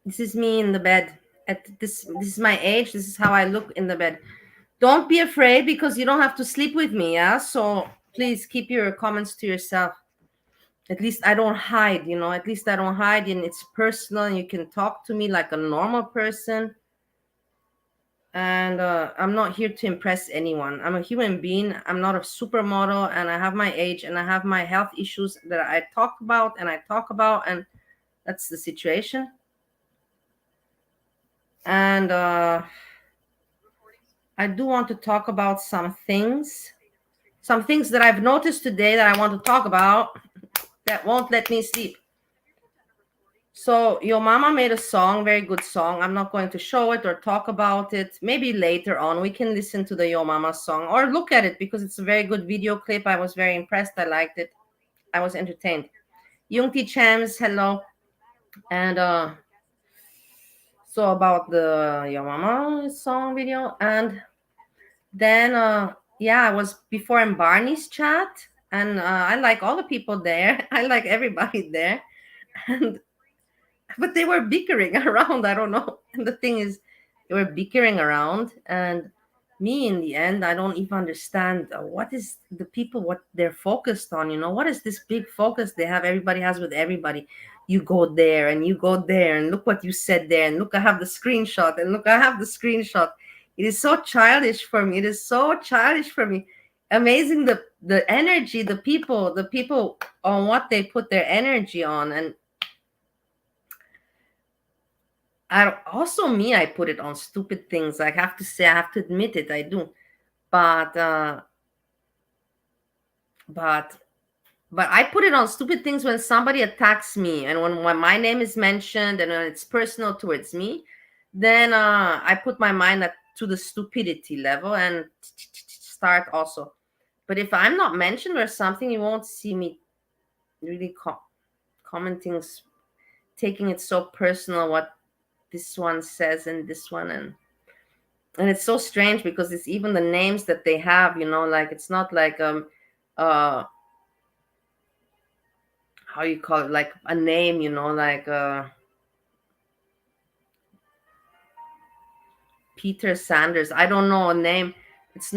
This is me in the bed. At this is my age. This is how I look in the bed. Don't be afraid because you don't have to sleep with me, yeah? So please keep your comments to yourself. At least I don't hide, At least I don't hide and it's personal and you can talk to me like a normal person. And I'm not here to impress anyone. I'm a human being. I'm not a supermodel and I have my age and I have my health issues that I talk about, and that's the situation. And I do want to talk about some things that I've noticed today that I want to talk about that won't let me sleep. So your mama made a song, very good song. I'm not going to show it or talk about it. Maybe later on we can listen to the Yo Mama song or look at it because it's a very good video clip. I was very impressed. I liked it. I was entertained. Yungti Chams, hello. And so about the Yo Mama song video. And then yeah, I was before in Barney's chat and I like all the people there. I like everybody there. And but they were bickering around. I don't know. And the thing is, they were bickering around, and me in the end, I don't even understand what is the people what they're focused on. What is this big focus they have? Everybody has with everybody. You go there and you go there, and look what you said there, and look, I have the screenshot, and look, I have the screenshot. It is so childish for me. It is so childish for me. Amazing the energy, the people on what they put their energy on, and I put it on stupid things. I have to say, I have to admit it, I do. But but but I put it on stupid things when somebody attacks me and when my name is mentioned and when it's personal towards me, then I put my mind to the stupidity level and start also. But if I'm not mentioned or something, you won't see me really commenting, taking it so personal what this one says and this one, and it's so strange because it's even the names that they have, like it's not like uh how you call it, like a name, like Peter Sanders. I don't know a name. It's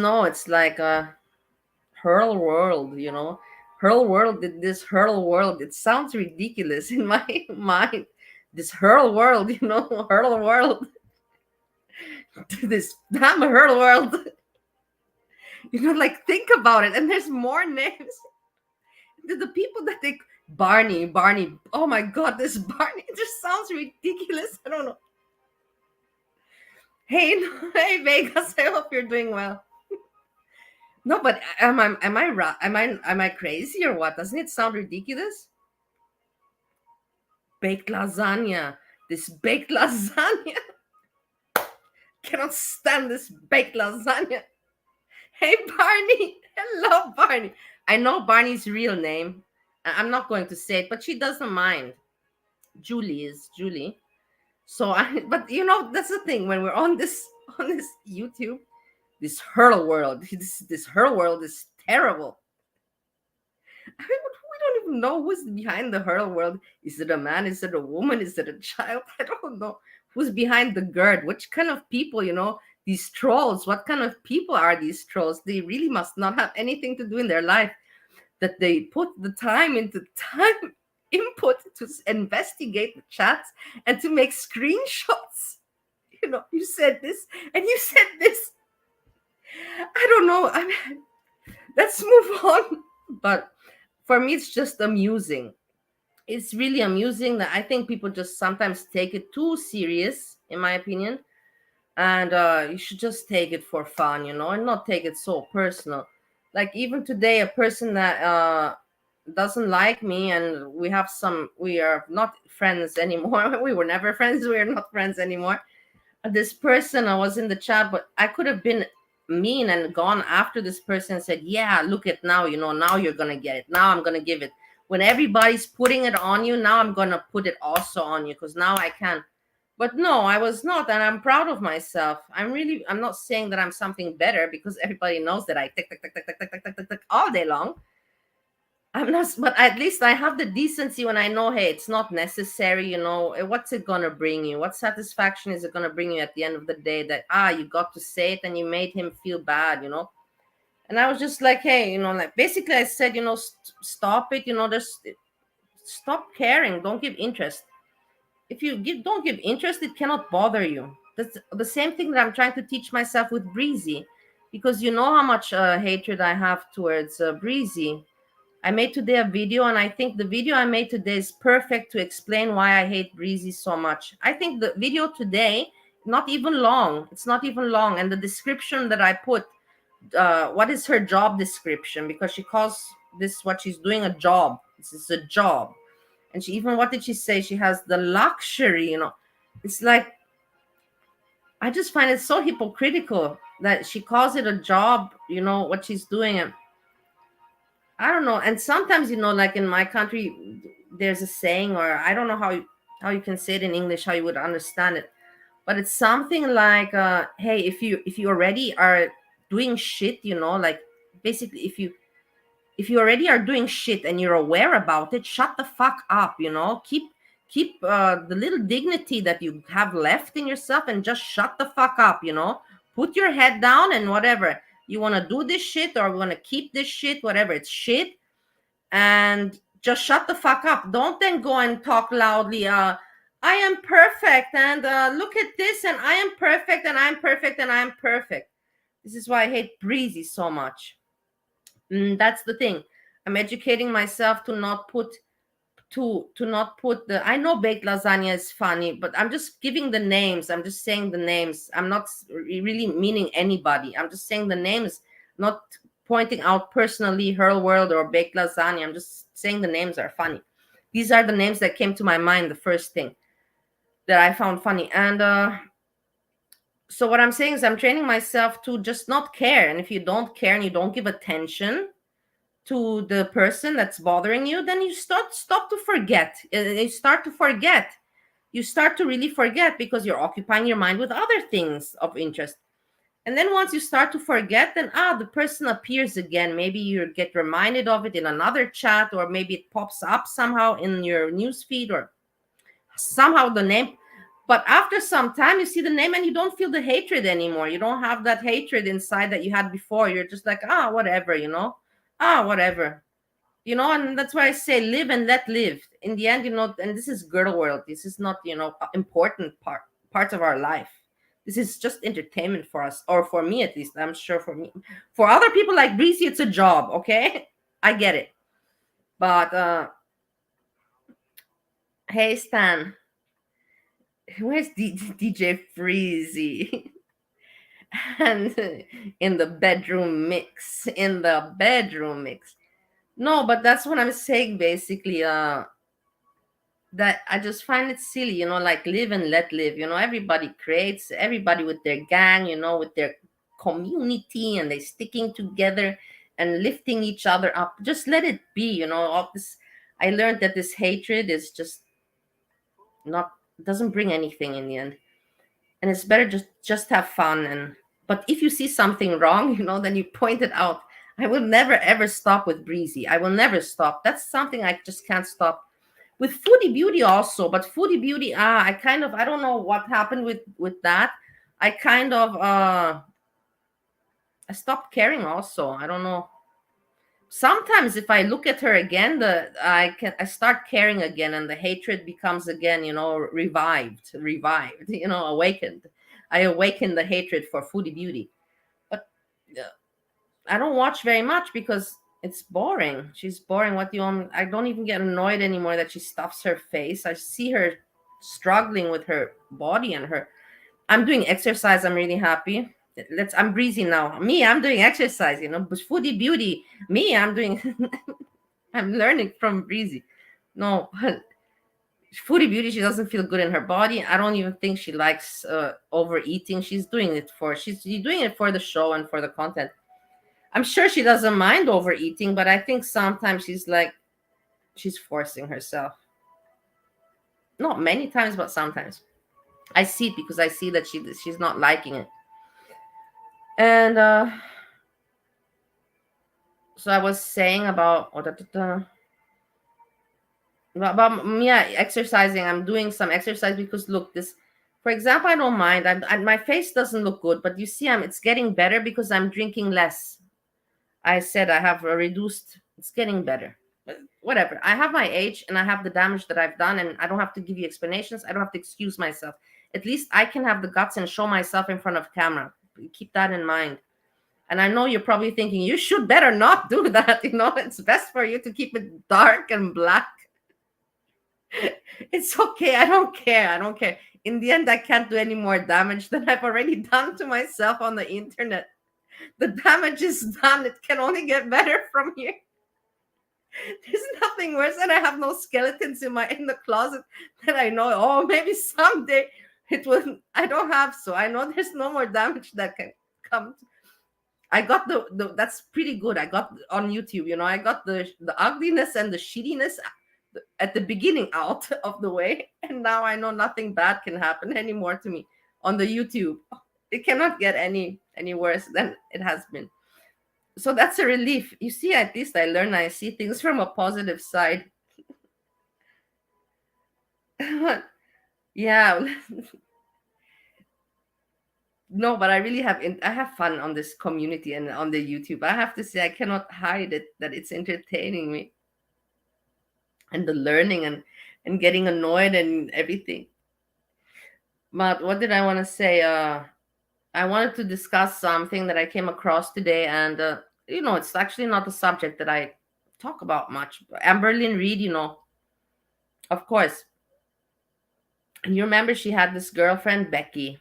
like Hurl World, Hurl World. This Hurl World, it sounds ridiculous in my mind. This Hurl World, Hurl World. This damn Hurl World. Like think about it, and there's more names. The people that they Barney. Oh my God, this Barney, it just sounds ridiculous. I don't know. Hey, hey Vegas, I hope you're doing well. No, but am I crazy or what? Doesn't it sound ridiculous? Baked lasagna. This baked lasagna. Cannot stand this baked lasagna. Hey Barney. Hello Barney. I know Barney's real name. I'm not going to say it, but she doesn't mind. Julie is Julie. So but that's the thing when we're on this YouTube, this Hurl World, this Hurl World is terrible. I mean, we don't even know who's behind the Hurl World. Is it a man? Is it a woman? Is it a child? I don't know who's behind the gird. Which kind of people, these trolls? What kind of people are these trolls? They really must not have anything to do in their life that they put the time into time input to investigate the chats and to make screenshots. You said this and you said this. I don't know. I mean, let's move on. But for me, it's just amusing. It's really amusing that I think people just sometimes take it too serious, in my opinion. And you should just take it for fun, and not take it so personal. Like even today, a person that doesn't like me and we are not friends anymore. We were never friends. We are not friends anymore. This person, I was in the chat, but I could have been mean and gone after this person and said, yeah, look at now, now you're going to get it. Now I'm going to give it. When everybody's putting it on you, now I'm going to put it also on you because now I can. But no, I was not. And I'm proud of myself. I'm not saying that I'm something better because everybody knows that I tick, tick, tick, tick, tick, tick, tick, tick, tick all day long. I'm not, but at least I have the decency when I know, hey, it's not necessary, what's it gonna bring you? What satisfaction is it gonna bring you at the end of the day that, you got to say it and you made him feel bad? And I was just like, hey, like basically I said, stop it, just stop caring, don't give interest. If you don't give interest, it cannot bother you. That's the same thing that I'm trying to teach myself with Breezy, because you know how much hatred I have towards Breezy. I made today a video, and I think the video I made today is perfect to explain why I hate Breezy so much. I think the video today, not even long, it's not even long, and the description that I put, what is her job description, because she calls this what she's doing a job. This is a job. And she even, what did she say? She has the luxury. It's like, I just find it so hypocritical that she calls it a job, what she's doing. And I don't know. And sometimes, like in my country, there's a saying, or I don't know how you can say it in English, how you would understand it. But it's something like, hey, if you already are doing shit, like basically if you already are doing shit and you're aware about it, shut the fuck up. Keep the little dignity that you have left in yourself, and just shut the fuck up. Put your head down, and whatever you want to do this shit, or want to keep this shit, whatever, it's shit. And just shut the fuck up. Don't then go and talk loudly, I am perfect, and look at this, and I am perfect, and I'm perfect, and I'm perfect. This is why I hate Breezy so much. That's the thing. I'm educating myself to not put the, I know baked lasagna is funny, but I'm just giving the names. I'm just saying the names. I'm not really meaning anybody. I'm just saying the names, not pointing out personally her world or baked lasagna. I'm just saying the names are funny. These are the names that came to my mind, the first thing that I found funny. And so what I'm saying is I'm training myself to just not care. And if you don't care and you don't give attention to the person that's bothering you, then you stop to forget. You start to forget. You start to really forget, because you're occupying your mind with other things of interest. And then once you start to forget, then the person appears again. Maybe you get reminded of it in another chat, or maybe it pops up somehow in your newsfeed, or somehow the name. But after some time, you see the name and you don't feel the hatred anymore. You don't have that hatred inside that you had before. You're just like, whatever, whatever. And that's why I say live and let live. In the end, and this is girl world. This is not, important parts of our life. This is just entertainment for us, or for me at least. I'm sure for me. For other people like Breezy, it's a job, okay? I get it. But hey Stan, where's DJ Freezy? And in the bedroom mix. No, but that's what I'm saying basically. That I just find it silly, like live and let live. Everybody creates, everybody with their gang, with their community, and they sticking together and lifting each other up. Just let it be. All this, I learned that this hatred is just not, doesn't bring anything in the end. And it's better just have fun. And but if you see something wrong, then you point it out. I will never ever stop with Breezy. I will never stop. That's something I just can't stop. With Foodie Beauty also, but Foodie Beauty, I don't know what happened with that. I kind of I stopped caring also. I don't know. Sometimes if I look at her again, I start caring again, and the hatred becomes again, revived, awakened. I awaken the hatred for Foodie Beauty. But I don't watch very much because it's boring. She's boring. What do you want? I don't even get annoyed anymore that she stuffs her face. I see her struggling with her body and her. I'm doing exercise. I'm really happy. I'm Breezy now. Me, I'm doing exercise, but Foodie Beauty, me, I'm doing I'm learning from Breezy. No, but Foodie Beauty, she doesn't feel good in her body. I don't even think she likes overeating. She's doing it for the show and for the content. I'm sure she doesn't mind overeating, but I think sometimes she's forcing herself. Not many times, but sometimes. I see it because I see that she's not liking it. And So I was saying about about yeah, exercising. I'm doing some exercise because look, this, for example, I don't mind. My face doesn't look good, but you see, it's getting better because I'm drinking less. I said I have a reduced. It's getting better. But whatever. I have my age and I have the damage that I've done, and I don't have to give you explanations. I don't have to excuse myself. At least I can have the guts and show myself in front of camera. Keep that in mind. And I know you're probably thinking you should better not do that. It's best for you to keep it dark and black. It's okay. I don't care. I don't care. In the end, I can't do any more damage than I've already done to myself on the internet. The damage is done. It can only get better from here. There's nothing worse, and I have no skeletons in the closet that I know. Oh, maybe someday it will. I don't have, so I know there's no more damage that can come. I got the that's pretty good. I got on YouTube. I got the ugliness and the shittiness at the beginning out of the way, and now I know nothing bad can happen anymore to me on the YouTube. It cannot get any worse than it has been. So that's a relief. You see, at least I see things from a positive side. Yeah. No, but I really I have fun on this community and on the YouTube. I have to say, I cannot hide it that it's entertaining me, and the learning and getting annoyed and everything. But what did I want to say? I wanted to discuss something that I came across today, and it's actually not a subject that I talk about much. Amberlyn Reed, of course. And you remember she had this girlfriend, Becky.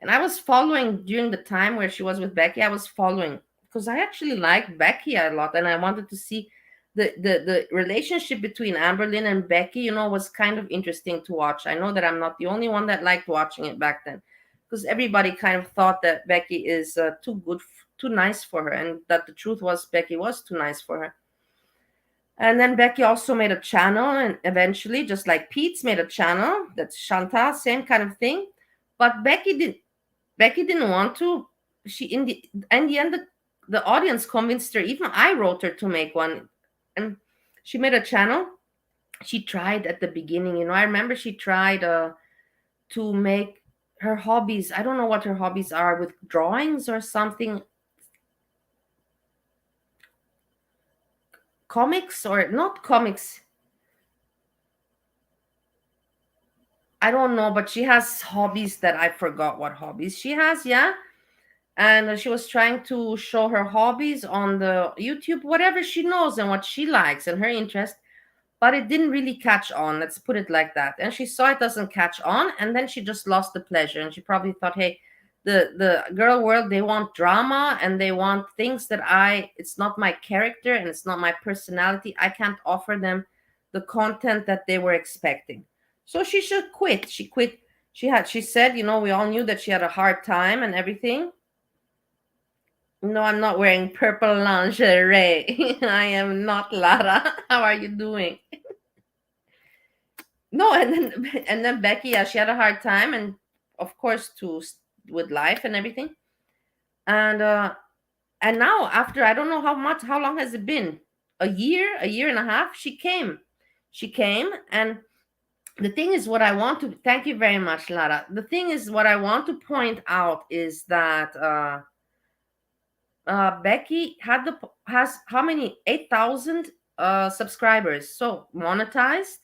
And I was following during the time where she was with Becky. I was following because I actually liked Becky a lot, and I wanted to see the relationship between Amberlyn and Becky. Was kind of interesting to watch. I know that I'm not the only one that liked watching it back then, because everybody kind of thought that Becky is too good, too nice for her, and that the truth was Becky was too nice for her. And then Becky also made a channel, and eventually, just like Pete's made a channel, that's Chantal, same kind of thing. But Becky didn't want to. She in the end, the audience convinced her. Even I wrote her to make one, and she made a channel. She tried at the beginning. I remember she tried to make her hobbies. I don't know what her hobbies are, with drawings or something. Comics or not comics. I don't know, but she has hobbies that I forgot what hobbies she has. Yeah. And she was trying to show her hobbies on the YouTube, whatever she knows and what she likes and her interest, but it didn't really catch on. Let's put it like that. And she saw it doesn't catch on, and then she just lost the pleasure. And she probably thought, hey, the girl world, they want drama and they want things that it's not my character and it's not my personality. I can't offer them the content that they were expecting. So she should quit. She quit. She said, we all knew that she had a hard time and everything. No, I'm not wearing purple lingerie. I am not Lara. How are you doing? No, and then Becky, yeah, she had a hard time, and of course, with life and everything. And now, after I don't know how long has it been? A year and a half. She came, and the thing is, what I want to thank you very much, Lara. The thing is, what I want to point out is that Becky has how many? 8,000 subscribers, so monetized.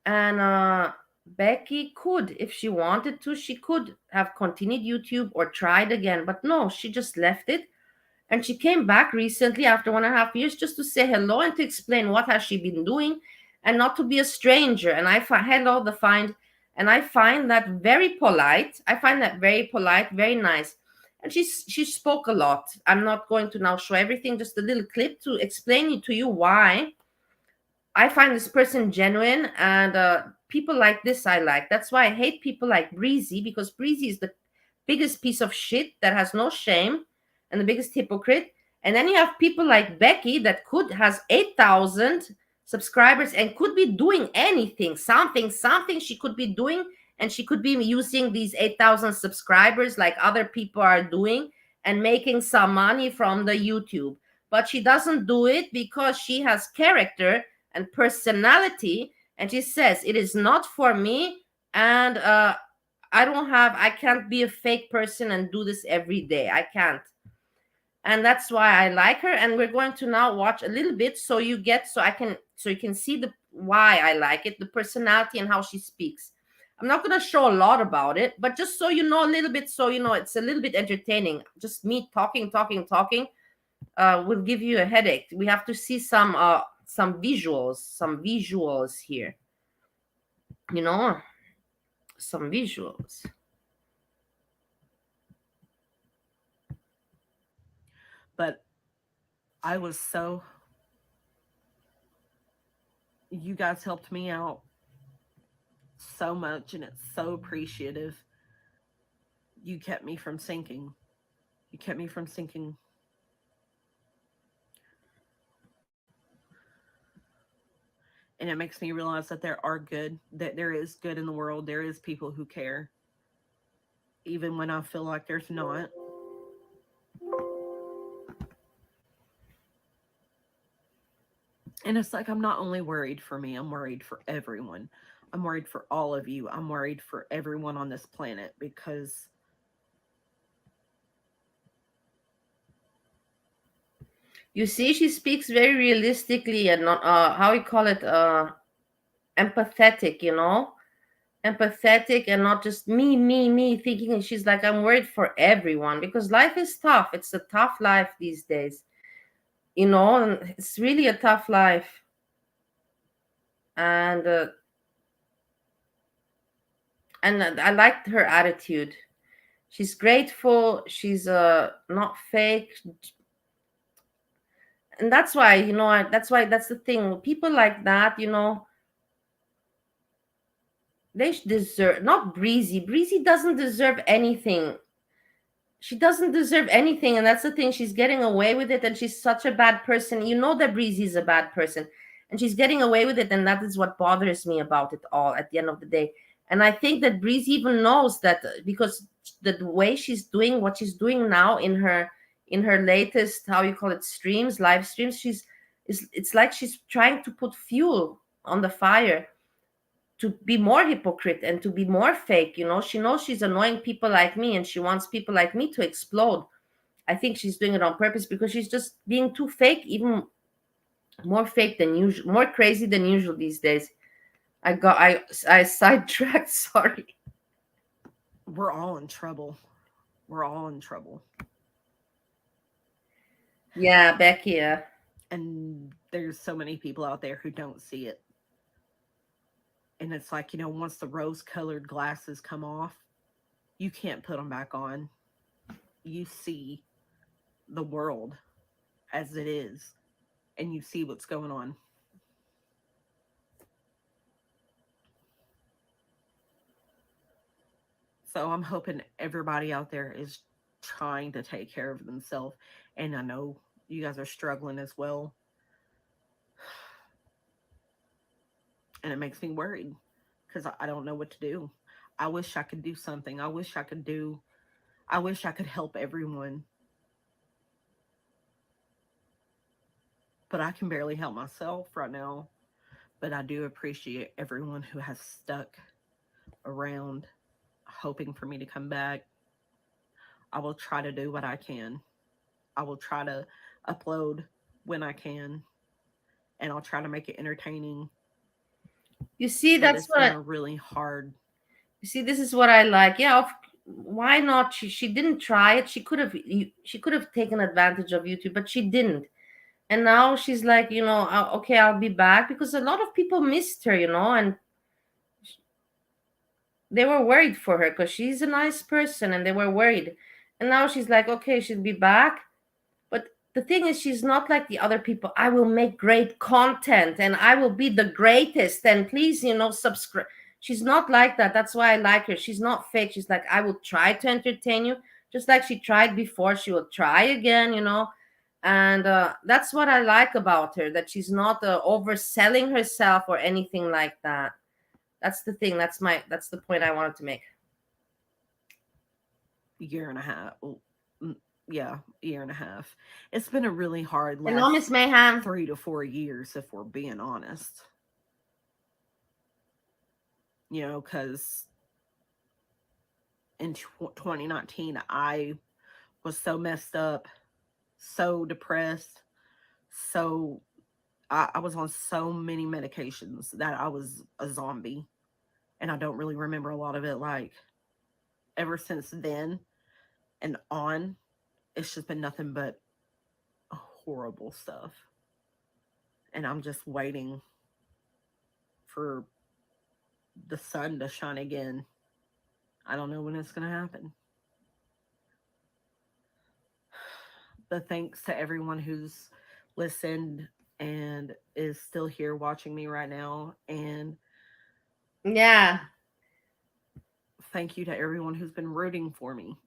And Becky could, if she wanted to, she could have continued YouTube or tried again, but no, she just left it. And she came back recently after 1.5 years just to say hello and to explain what has she been doing, and not to be a stranger. And I find that very polite. I find that very polite, very nice. And she spoke a lot. I'm not going to now show everything, just a little clip to explain to you why I find this person genuine, and people like this I like. That's why I hate people like Breezy, because Breezy is the biggest piece of shit that has no shame and the biggest hypocrite. And then you have people like Becky that has 8,000 subscribers and could be doing anything, something she could be doing, and she could be using these 8,000 subscribers like other people are doing and making some money from the YouTube. but she doesn't do it because she has character and personality, and she says it is not for me, and I can't be a fake person and do this every day. I can't. And that's why I like her. And we're going to now watch a little bit so you get so you can see the why I like it, the personality and how she speaks. I'm not going to show a lot about it, but just so you know a little bit, so you know it's a little bit entertaining. Just me talking will give you a headache. We have to see some visuals here. You know, some visuals. But I was so, you guys helped me out so much, and it's so appreciative. You kept me from sinking. You kept me from sinking. And it makes me realize that there is good in the world. There is people who care, even when I feel like there's not. And it's like, I'm not only worried for me, I'm worried for everyone. I'm worried for all of you. I'm worried for everyone on this planet because You see, she speaks very realistically and not how you call it empathetic, empathetic and not just me thinking. And she's like, I'm worried for everyone because life is tough. It's a tough life these days, and it's really a tough life. And I liked her attitude. She's grateful. She's not fake. And that's why, that's the thing. People like that, they deserve, not Breezy. Breezy doesn't deserve anything. She doesn't deserve anything, and that's the thing. She's getting away with it, and she's such a bad person. You know that Breezy is a bad person, and she's getting away with it, and that is what bothers me about it all at the end of the day. And I think that Breezy even knows that, because the way she's doing what she's doing now in her latest, how you call it, streams, live streams, it's like she's trying to put fuel on the fire to be more hypocrite and to be more fake. She knows she's annoying people like me, and she wants people like me to explode. I think she's doing it on purpose because she's just being too fake, even more fake than usual, more crazy than usual these days. I sidetracked. Sorry. we're all in trouble. We're all in trouble. Yeah, Becky. And there's so many people out there who don't see it. And it's like, once the rose colored glasses come off, you can't put them back on. You see the world as it is, and you see what's going on. So I'm hoping everybody out there is trying to take care of themselves. And I know you guys are struggling as well. And it makes me worried because I don't know what to do. I wish I could do something. I wish I could help everyone, but I can barely help myself right now. But I do appreciate everyone who has stuck around hoping for me to come back. I will try to do what I can. I will try to upload when I can, and I'll try to make it entertaining. You see, But that's it's what been a really hard. you see. This is what I like. Yeah, why not? She didn't try it. She could have taken advantage of YouTube, but she didn't. And now she's like, okay, I'll be back, because a lot of people missed her, and they were worried for her because she's a nice person, and they were worried. And now she's like, okay, she'll be back. But the thing is, she's not like the other people. I will make great content and I will be the greatest. And please, subscribe. She's not like that. That's why I like her. She's not fake. She's like, I will try to entertain you, just like she tried before. She will try again. And that's what I like about her, that she's not overselling herself or anything like that. That's the thing. That's the point I wanted to make. Year and a half. yeah, year and a half. It's been a really hard Hello, Miss last Mayhem. 3 to 4 years, if we're being honest. Because in 2019, I was so messed up, so depressed, so I was on so many medications that I was a zombie. And I don't really remember a lot of it. Like, ever since then and on, it's just been nothing but horrible stuff. And I'm just waiting for the sun to shine again. I don't know when it's going to happen. But thanks to everyone who's listened and is still here watching me right now. And Yeah, thank you to everyone who's been rooting for me.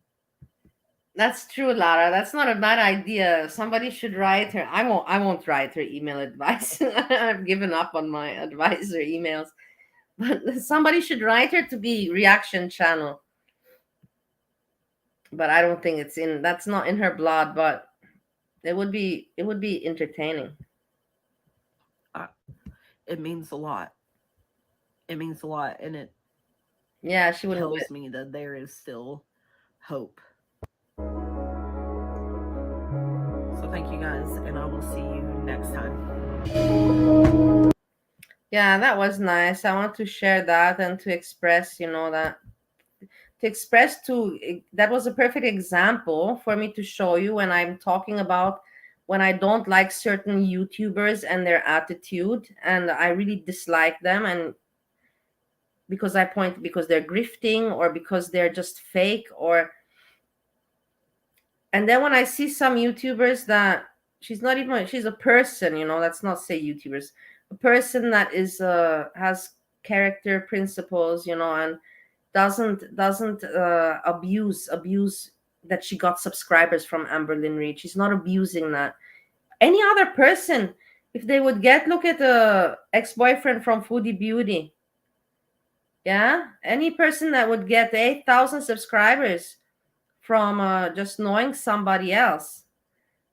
that's true, Lara. That's not a bad idea. Somebody should write her. I won't write her email advice. I've given up on my advisor emails. But somebody should write her to be reaction channel. But I don't think it's in. That's not in her blood. But it would be entertaining. I, it means a lot. It means a lot. And it Yeah, she would. tells me that there is still hope. So thank you guys, and I will see you next time. Yeah, that was nice. I want to share that and to express, that to express to that was a perfect example for me to show you when I'm talking about when I don't like certain YouTubers and their attitude and I really dislike them, and because they're grifting or because they're just fake, or and then when I see some YouTubers that she's a person, let's not say YouTubers, a person that is has character principles, and doesn't abuse that she got subscribers from Amberlyn Reed. She's not abusing that. Any other person, if they would look at the ex-boyfriend from Foodie Beauty. Yeah, any person that would get 8,000 subscribers from just knowing somebody else,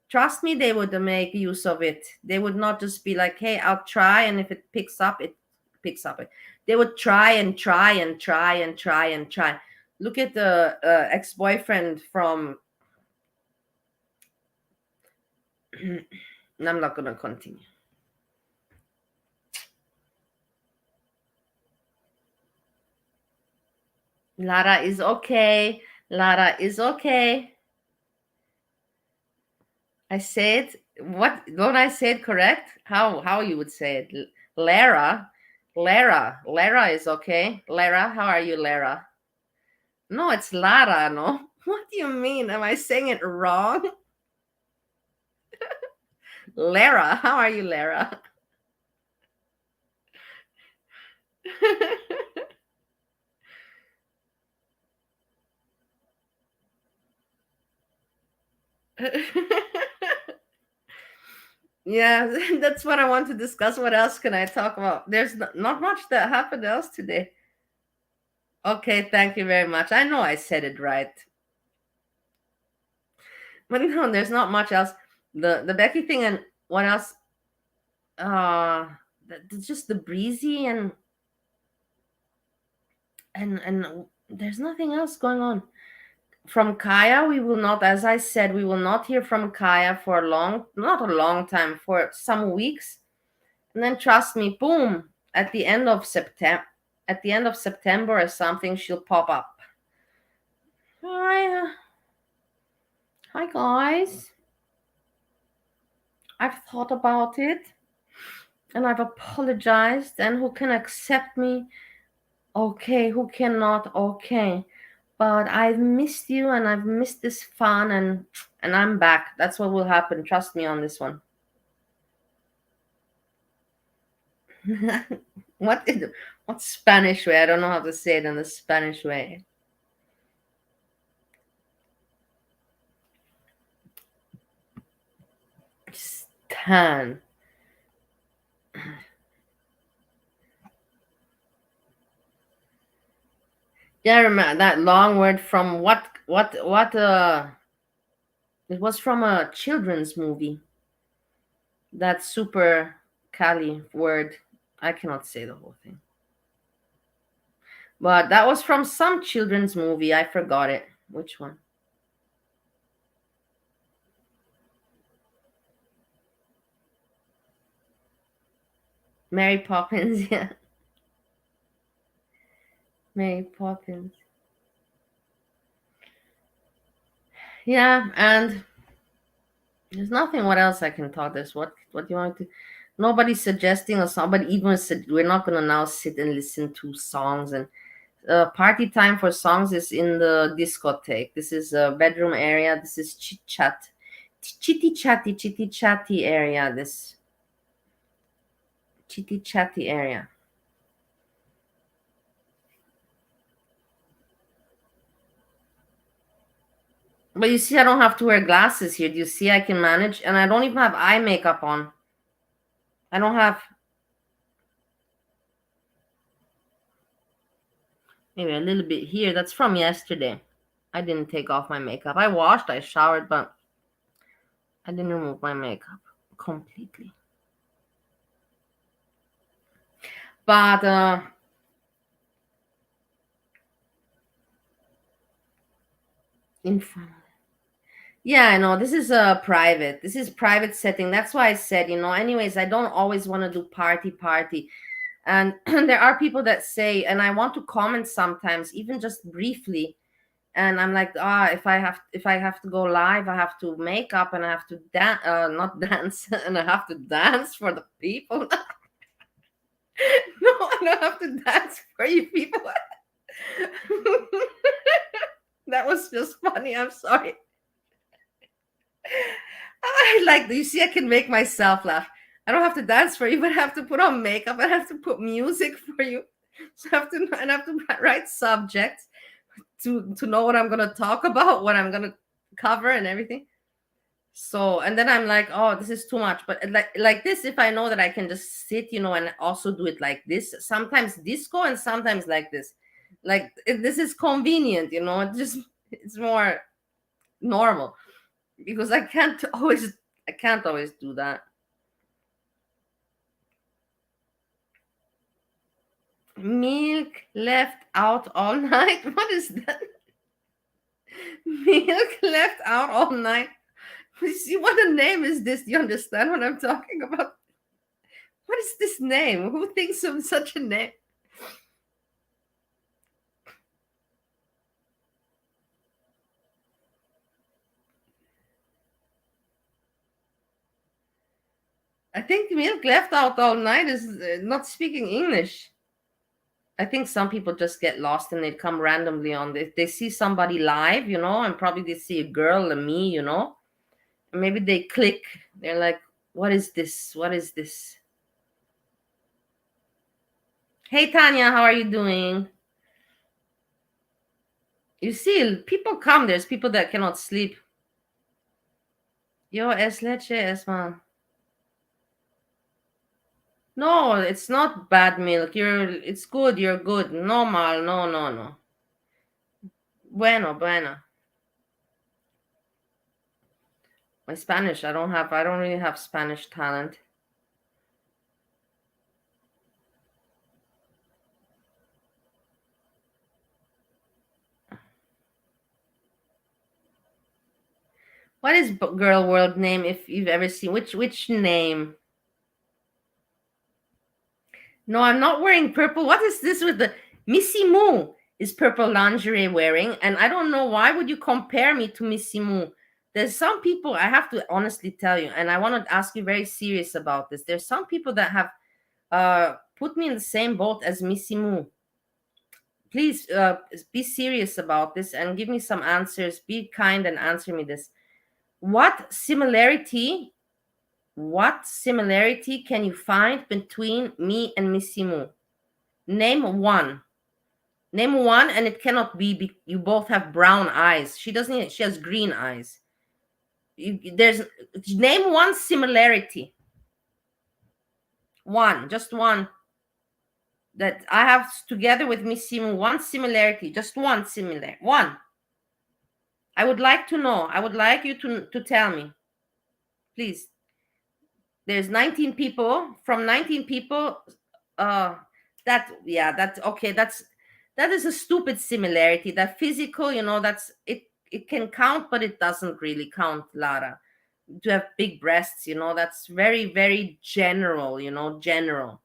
trust me, they would make use of it. They would not just be like, hey, I'll try, and if it picks up, it picks up. They would try and try and try and try and try. Look at the ex-boyfriend from I'm not gonna continue. Lara is okay. Lara is okay. I said what? Don't I say it correct? How you would say it? Lara, Lara is okay. Lara, how are you, Lara? No, it's Lara. No, what do you mean? Am I saying it wrong? Lara, how are you, Lara? Yeah, that's what I want to discuss. What else can I talk about? There's not much that happened else today. Okay, thank you very much. I know I said it right. But no, there's not much else. The Becky thing, and what else? Uh just the breezy, and there's nothing else going on. From Kaya, we will not, as I said, we will not hear from Kaya for not a long time, for some weeks. And then trust me, boom, at the end of September or something, she'll pop up. Hi, hi guys. I've thought about it and I've apologized. And who can accept me? Okay, who cannot? Okay. But I've missed you and I've missed this fun, and I'm back. That's what will happen. Trust me on this one. What Spanish way? I don't know how to say it in the Spanish way. Stan. Yeah, remember that long word from what It was from a children's movie. That super Cali word. I cannot say the whole thing. But that was from some children's movie. I forgot it. Which one? Mary Poppins, yeah. Mary Poppins. Yeah, and there's nothing what else I can talk this. What do you want to, nobody's suggesting a song, but even said we're not gonna now sit and listen to songs and party time for songs is in the discotheque. This is a bedroom area. This is chit chat, chitty chatty area. This chitty chatty area. But you see, I don't have to wear glasses here. Do you see? I can manage, and I don't even have eye makeup on. I don't have maybe a little bit here. That's from yesterday. I didn't take off my makeup. I washed, I showered, but I didn't remove my makeup completely. But in front. Yeah, I know. This is a private. This is private setting. That's why I said, anyways, I don't always want to do party. And there are people that say, and I want to comment sometimes, even just briefly. And I'm like, if I have to go live, I have to make up and I have to dance, not dance, and I have to dance for the people. No, I don't have to dance for you people. That was just funny. I'm sorry. I like, you see, I can make myself laugh. I don't have to dance for you, but I have to put on makeup. I have to put music for you. So I have to write subjects to know what I'm gonna talk about, what I'm gonna cover, and everything. So, and then I'm like, oh, this is too much. But like this, if I know that I can just sit, and also do it like this, sometimes disco and sometimes like this, this is convenient, it's more normal because I can't always do that. Milk left out all night. What is that? Milk left out all night. You see what a name is this? Do you understand what I'm talking about? What is this name? Who thinks of such a name? I think milk left out all night is not speaking English. I think some people just get lost and they come randomly on this. They see somebody live, and probably they see a girl and me, and maybe they click. They're like, what is this? What is this? Hey, Tanya, how are you doing? You see, people come. There's people that cannot sleep. Yo, es leche, es mal. No, it's not bad milk. It's good. You're good. No mal. No, no, no. Bueno, bueno. My Spanish, I don't really have Spanish talent. What is Girl World name if you've ever seen which name? No, I'm not wearing purple. What is this with the Missy Moo is purple lingerie wearing, and I don't know why would you compare me to Missy Moo. There's some people I have to honestly tell you, and I want to ask you very serious about this. There's some people that have put me in the same boat as Missy Moo. Please be serious about this and give me some answers. Be kind and answer me this. What similarity can you find between me and Missy Moo? Name one. Name one, and it cannot be you both have brown eyes. She doesn't. She has green eyes. There's name one similarity. One, just one that I have together with Missy Moo. One similarity, just one similar one. I would like to know. I would like you to tell me, please. There's 19 people. From 19 people, uh, that yeah, that's okay. That is a stupid similarity. That physical, that's it. It can count, but it doesn't really count, Lara. To have big breasts, that's very, very general. General.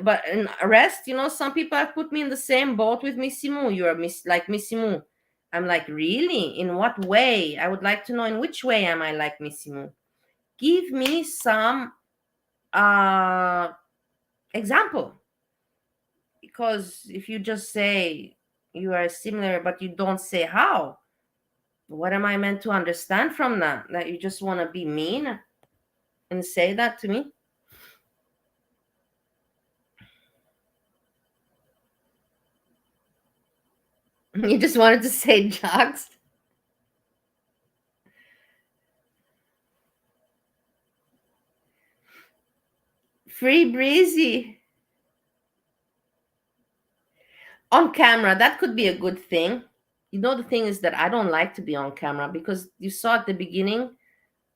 But in rest, some people have put me in the same boat with Missy Moo. You're like Missy Moo. I'm like, really? In what way? I would like to know in which way am I like Missy Moo? Give me some uh example. Because if you just say you are similar but you don't say how, what am I meant to understand from that? That you just want to be mean and say that to me? You just wanted to say jokes? Free breezy. On camera, that could be a good thing. The thing is that I don't like to be on camera because you saw at the beginning.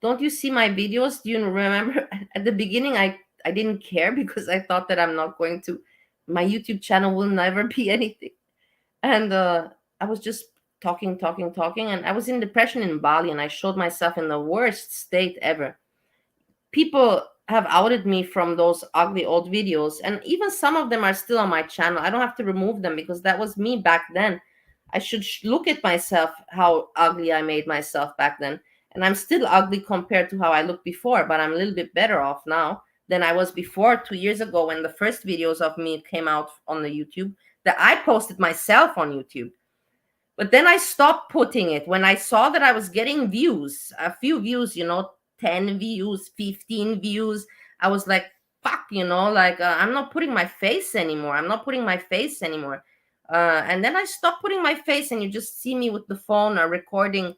Don't you see my videos? Do you remember at the beginning I didn't care because I thought that I'm not going to, my YouTube channel will never be anything. And I was just talking, talking, talking, and I was in depression in Bali, and I showed myself in the worst state ever. People have outed me from those ugly old videos, and even some of them are still on my channel. I don't have to remove them because that was me back then. I should look at myself, how ugly I made myself back then. And I'm still ugly compared to how I looked before, but I'm a little bit better off now than I was before 2 years ago when the first videos of me came out on the YouTube that I posted myself on YouTube. But then I stopped putting it when I saw that I was getting views, a few views, 10 views, 15 views. I was like, fuck, like I'm not putting my face anymore. I'm not putting my face anymore. And then I stopped putting my face, and you just see me with the phone or recording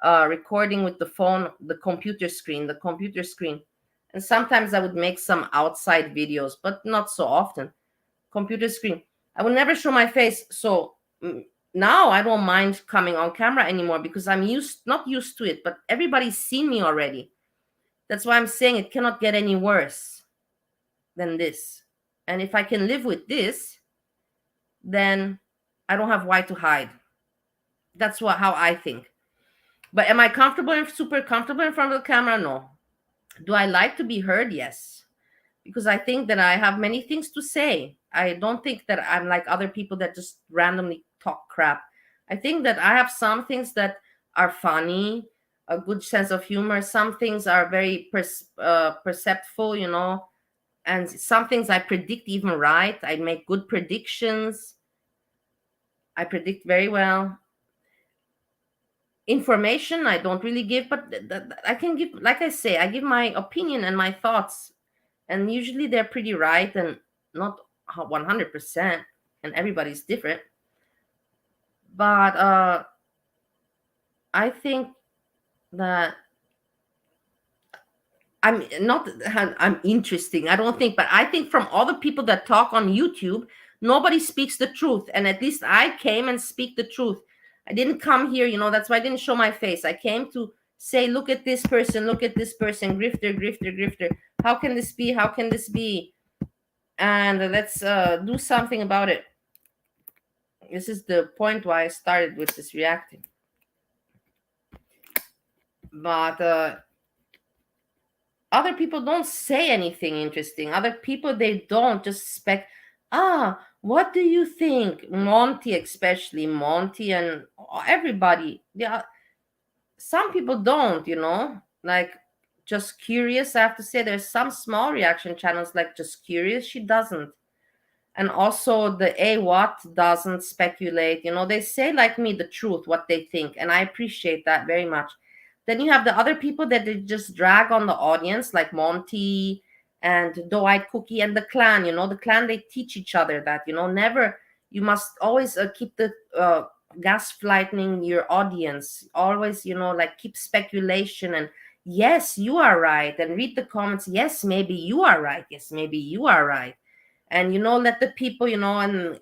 with the phone, the computer screen. And sometimes I would make some outside videos, but not so often. Computer screen. I will never show my face. So now I don't mind coming on camera anymore because I'm not used to it, but everybody's seen me already. That's why I'm saying it cannot get any worse than this. And if I can live with this, then I don't have why to hide. That's how I think. But am I comfortable and super comfortable in front of the camera? No. Do I like to be heard? Yes. Because I think that I have many things to say. I don't think that I'm like other people that just randomly talk crap. I think that I have some things that are funny, a good sense of humor. Some things are very perceptful, and some things I predict even right. I make good predictions. I predict very well. Information I don't really give, but I can give, like I say, I give my opinion and my thoughts, and usually they're pretty right and not 100%, and everybody's different. But I think that I'm interesting, I don't think, but I think from all the people that talk on YouTube, nobody speaks the truth. And at least I came and speak the truth. I didn't come here, that's why I didn't show my face. I came to say, look at this person, grifter, grifter, grifter. How can this be? How can this be? And let's do something about it. This is the point why I started with this reacting. But other people don't say anything interesting. Other people, they don't just what do you think? Monty, especially Monty, and everybody. Yeah, some people don't, like Just Curious. I have to say, there's some small reaction channels like Just Curious. She doesn't. And also the what doesn't speculate. They say like me the truth, what they think, and I appreciate that very much. Then you have the other people that they just drag on the audience, like Monty and Doe-Eyed Cookie and the clan. The clan, they teach each other that, never, you must always keep the gaslighting your audience. Always, like keep speculation and yes, you are right. And read the comments. Yes, maybe you are right. Yes, maybe you are right. And let the people, and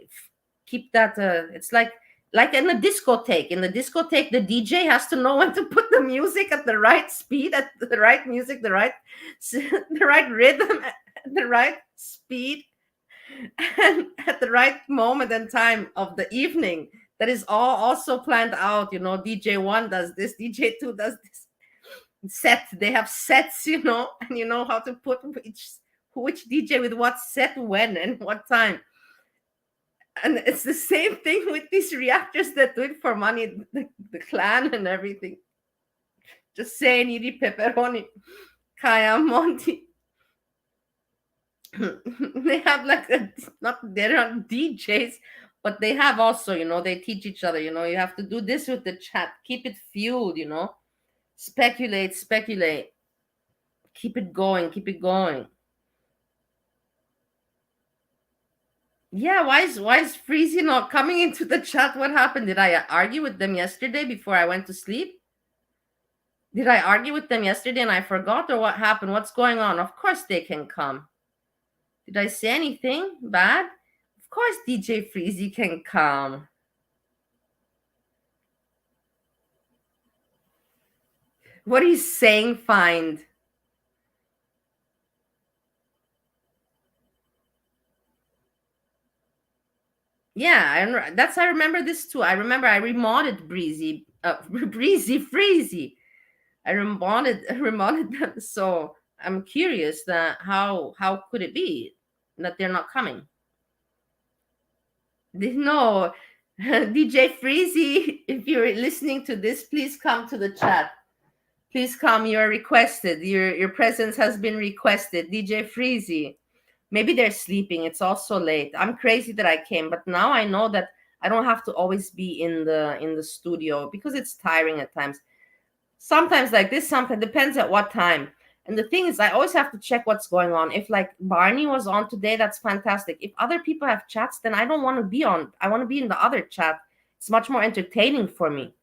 keep that. It's like like in the discotheque, the DJ has to know when to put the music at the right speed, at the right music, the right rhythm, at the right speed, and at the right moment and time of the evening. That is all also planned out. DJ 1 does this, DJ 2 does this. Set, they have sets, and you know how to put which DJ with what set when and what time. And it's the same thing with these reactors that do it for money, the clan and everything. Just say nidi pepperoni, kaya monty. They have like they're not DJs, but they have also, they teach each other, you have to do this with the chat, keep it fueled, speculate, keep it going. Yeah, why is Freezy not coming into the chat? What happened? Did I argue with them yesterday before I went to sleep? Did I argue with them yesterday and I forgot, or what happened? What's going on? Of course they can come. Did I say anything bad? Of course DJ Freezy can come. What are you saying, find? Yeah, I remember this too. I remember I remodded Breezy, Breezy Freezy. I remodded them. So I'm curious that how could it be that they're not coming? No, DJ Freezy, if you're listening to this, please come to the chat. Please come. You're requested. Your presence has been requested. DJ Freezy. Maybe they're sleeping. It's also late. I'm crazy that I came, but now I know that I don't have to always be in the studio because it's tiring at times. Sometimes like this, sometimes depends at what time. And the thing is, I always have to check what's going on. If like Barney was on today, that's fantastic. If other people have chats, then I don't want to be on. I want to be in the other chat. It's much more entertaining for me.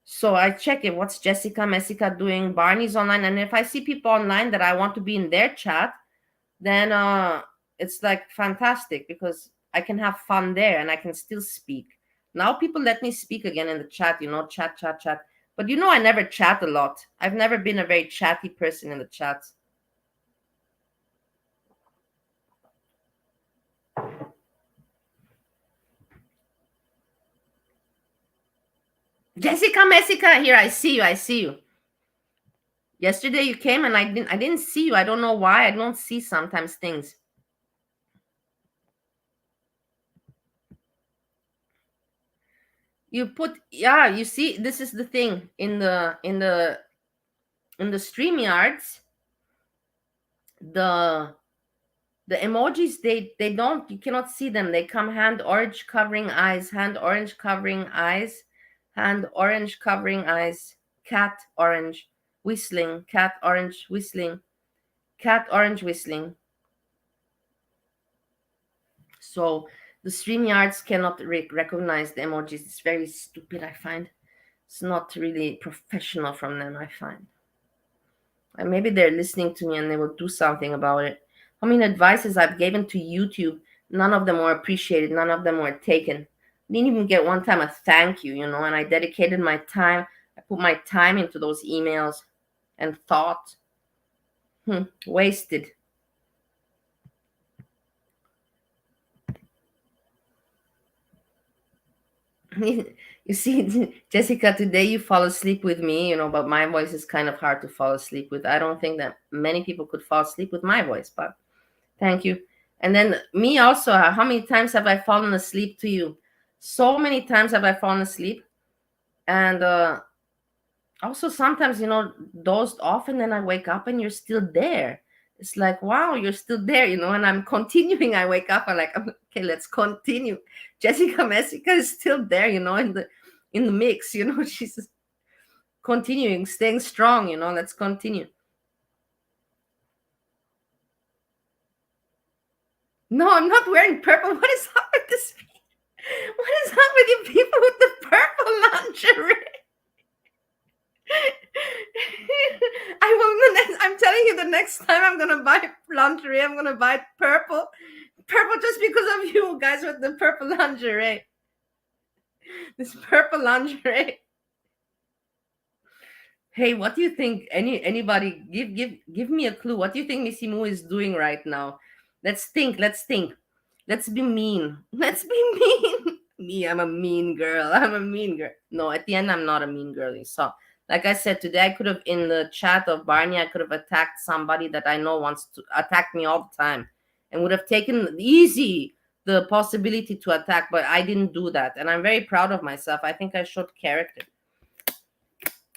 So I check it. What's Messica doing? Barney's online. And if I see people online that I want to be in their chat, then it's like fantastic because I can have fun there and I can still speak. Now people let me speak again in the chat, chat. But I never chat a lot. I've never been a very chatty person in the chat. Messica, here, I see you. Yesterday you came and I didn't see you. I don't know why. I don't see sometimes things. You see, this is the thing in the StreamYards, the emojis, they don't, you cannot see them. They come hand orange covering eyes, hand orange covering eyes, hand orange covering eyes, cat orange whistling, cat orange whistling, cat orange whistling. So the StreamYards cannot recognize the emojis. It's very stupid, I find. It's not really professional from them, I find. And maybe they're listening to me and they will do something about it. How many advices I've given to YouTube, none of them were appreciated, none of them were taken. I didn't even get one time a thank you, and I dedicated my time. I put my time into those emails and thought. Wasted. You see, Jessica, today you fall asleep with me, but my voice is kind of hard to fall asleep with. I don't think that many people could fall asleep with my voice, but thank you. And then me also, how many times have I fallen asleep to you? So many times have I fallen asleep. And also sometimes, dozed off and then I wake up and you're still there. It's like, wow, you're still there, and I'm continuing. I wake up, I'm like, okay, let's continue. Jessica Messica is still there, in the mix, she's continuing, staying strong, let's continue. No, I'm not wearing purple. What is up with this? What is up with you people with the purple lingerie? I'm telling you, the next time I'm gonna buy lingerie, I'm gonna buy purple just because of you guys with the purple lingerie. This purple lingerie. Hey, what do you think? Anybody give me a clue. What do you think Missy Moo is doing right now? Let's think. Let's think. Let's be mean. Let's be mean. Me, I'm a mean girl. I'm a mean girl. No, at the end, I'm not a mean girl. So, like I said today, I could have in the chat of Barney, I could have attacked somebody that I know wants to attack me all the time, and would have taken easy the possibility to attack, but I didn't do that, and I'm very proud of myself. I think I showed character.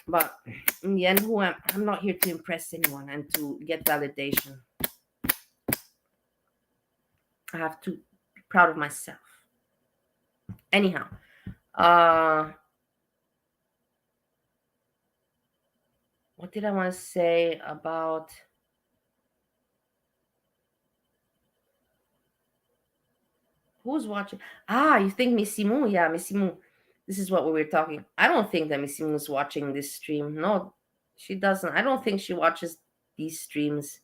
But in the end, I'm not here to impress anyone and to get validation. I have to be proud of myself. Anyhow, what did I want to say about who's watching? You think Missy Moo? Yeah, Missy Moo. This is what we were talking. I don't think that Missy Moo is watching this stream. No, she doesn't. I don't think she watches these streams.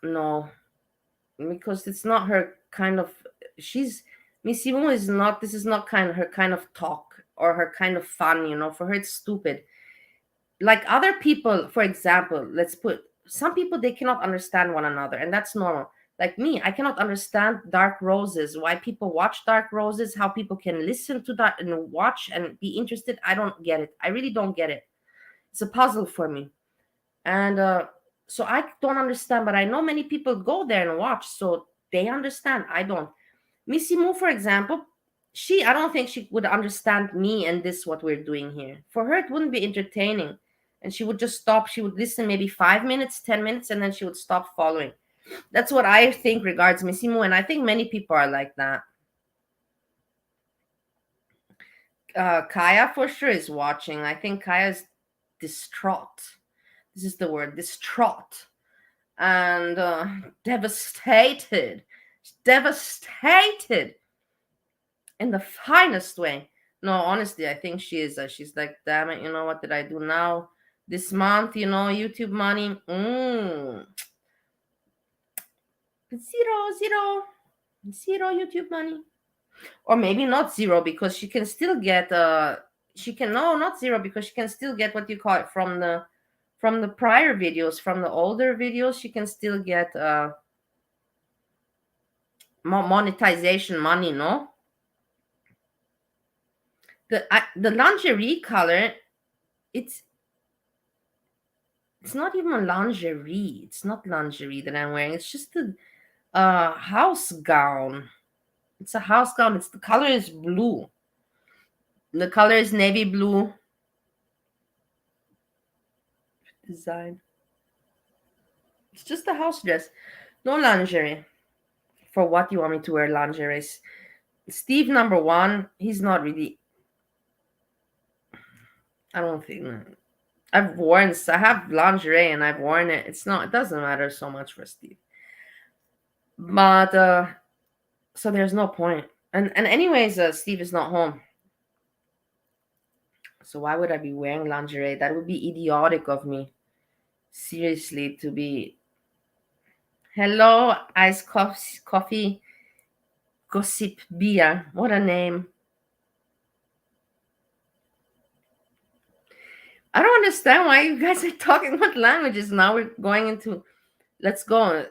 No, because it's not her kind of. She's Missy Moo is not. This is not kind of her kind of talk or her kind of fun. For her it's stupid. Like other people, for example, let's put some people, they cannot understand one another, and that's normal. Like me, I cannot understand Dark Roses, why people watch Dark Roses, how people can listen to that and watch and be interested. I don't get it. I really don't get it. It's a puzzle for me. And so I don't understand, but I know many people go there and watch, so they understand. I don't. Missy Moo, for example, I don't think she would understand me and this what we're doing here. For her, it wouldn't be entertaining. And she would just stop. She would listen maybe 5 minutes, 10 minutes, and then she would stop following. That's what I think regards Missy Moo, and I think many people are like that. Kaya for sure is watching. I think Kaya's distraught. This is the word, distraught. And devastated. Devastated in the finest way. No, honestly, I think she is. She's like, damn it, what did I do now? This month, YouTube money. Zero YouTube money. Or maybe not zero, because she can still get not zero, because she can still get what you call it from the prior videos, from the older videos. She can still get monetization money, no? The lingerie color, it's not even lingerie. It's not lingerie that I'm wearing. It's just a house gown. It's a house gown. The color is blue. The color is navy blue. Design. It's just a house dress. No lingerie. For what you want me to wear lingerie? Steve, number one, he's not really. I don't think. I have lingerie and I've worn it. It doesn't matter so much for Steve. But so there's no point. And anyways, Steve is not home. So why would I be wearing lingerie? That would be idiotic of me. Seriously, to be. Hello, iced coffee, gossip beer. What a name. I don't understand why you guys are talking about languages. Now we're going into. Let's go.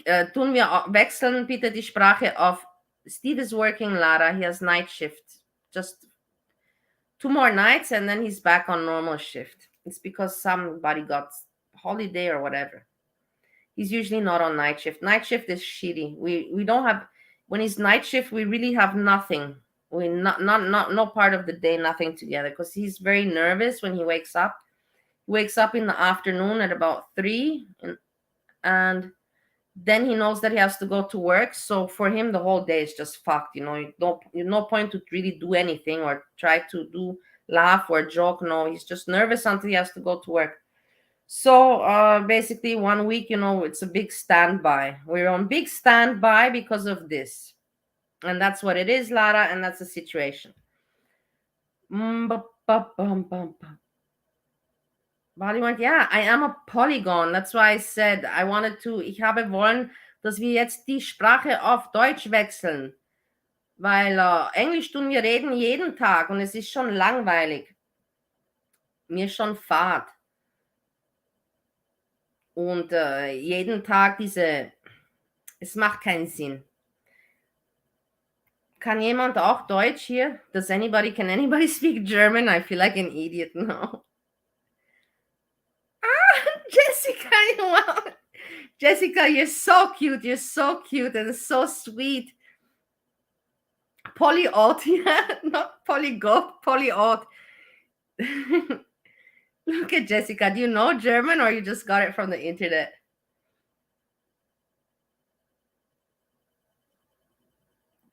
Tun wir wechseln bitte die Sprache auf. Steve is working, Lara. He has night shift. Just 2 more nights and then he's back on normal shift. It's because somebody got holiday or whatever. He's usually not on night shift. Night shift is shitty. We don't have, when he's night shift, we really have nothing. We not no part of the day, nothing together, because he's very nervous when he wakes up. He wakes up in the afternoon at about 3, and then he knows that he has to go to work. So for him, the whole day is just fucked. No point to really do anything or try to laugh or joke. No, he's just nervous until he has to go to work. So basically 1 week, it's a big standby. We're on big standby because of this. And that's what it is, Lara, and that's the situation. Bali went, yeah, I am a polygon. That's why I said I wanted to. Ich habe wollen, dass wir jetzt die Sprache auf Deutsch wechseln. weil Englisch tun wir reden jeden Tag und es ist schon langweilig. Mir ist schon fad. Und jeden Tag es macht keinen Sinn. Kann jemand auch Deutsch hier? Can anybody speak German? I feel like an idiot now. Jessica, wow. Jessica, you're so cute. You're so cute and so sweet. Polyot, yeah, not polyglot, polyot. Look at Jessica. Do you know German or you just got it from the internet?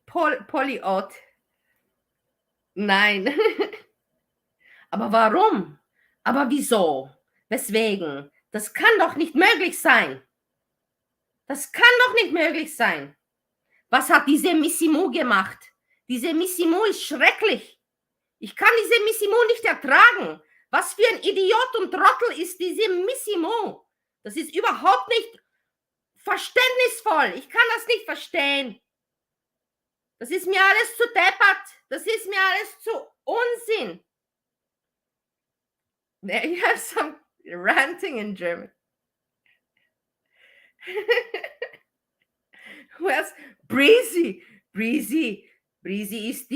Polyot. Nein. Aber warum? Aber wieso? Weswegen? Das kann doch nicht möglich sein. Das kann doch nicht möglich sein. Was hat diese Missimo gemacht? Diese Missimo ist schrecklich. Ich kann diese Missimo nicht ertragen. Was für ein Idiot und Trottel ist diese Missimo? Das ist überhaupt nicht verständnisvoll. Ich kann das nicht verstehen. Das ist mir alles zu deppert. Das ist mir alles zu Unsinn. There you have some ranting in German. Who else? Breezy. Breezy ist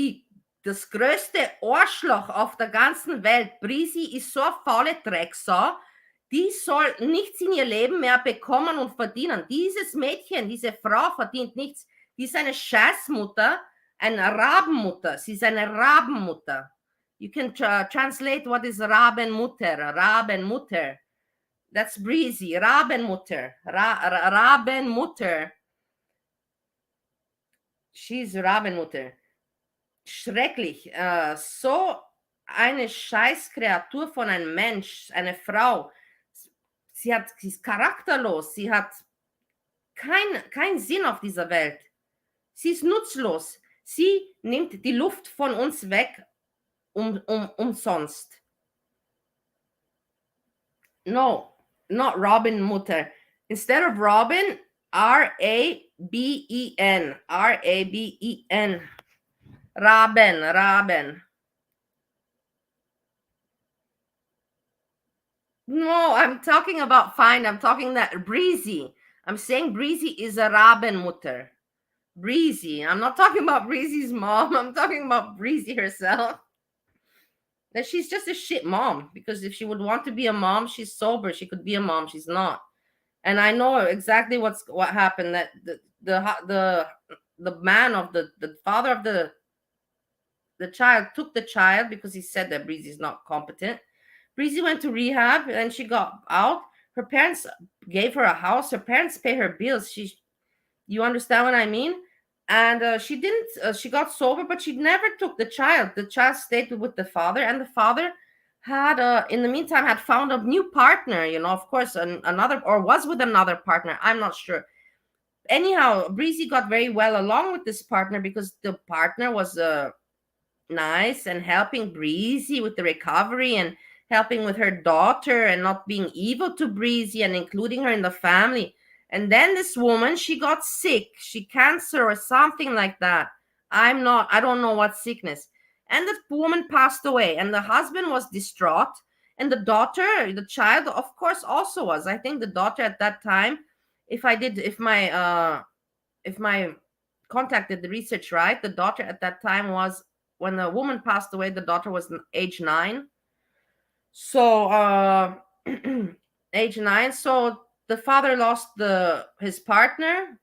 das größte Arschloch auf der ganzen Welt. Breezy ist so eine faule Drecksau. Die soll nichts in ihr Leben mehr bekommen und verdienen. Dieses Mädchen, diese Frau verdient nichts. Die ist eine Scheißmutter, eine Rabenmutter. Sie ist eine Rabenmutter. You can translate what is Rabenmutter. Rabenmutter. That's Breezy. Rabenmutter. Rabenmutter. She's Rabenmutter. Schrecklich. So eine Scheißkreatur von einem Mensch, eine Frau. Sie ist charakterlos. Sie hat keinen Sinn auf dieser Welt. Sie ist nutzlos. Sie nimmt die Luft von uns weg umsonst. No, not Robin Mutter. Instead of Robin, R-A-B-E-N. R-A-B-E-N. Raben. No, I'm talking about fine. I'm talking that Breezy. I'm saying Breezy is a Rabenmutter. Breezy. I'm not talking about Breezy's mom. I'm talking about Breezy herself. That she's just a shit mom. Because if she would want to be a mom, she's sober. She could be a mom. She's not. And I know exactly what happened. That the man of the father of the child took the child because he said that Breezy is not competent. Breezy went to rehab and she got out. Her parents gave her a house. Her parents pay her bills. You understand what I mean? And she didn't. She got sober, but she never took the child. The child stayed with the father, and the father had, in the meantime, had found a new partner. You know, of course, another, or was with another partner. I'm not sure. Anyhow, Breezy got very well along with this partner because the partner was nice and helping Breezy with the recovery and helping with her daughter and not being evil to Breezy and including her in the family. And then this woman, she got sick. She cancer or something like that. I don't know what sickness. And the woman passed away and the husband was distraught. And the daughter, the child, of course, also was. I think the daughter at that time, if my contacted the research right, the daughter at that time was, when the woman passed away, the daughter was age 9. So age 9. So the father lost his partner.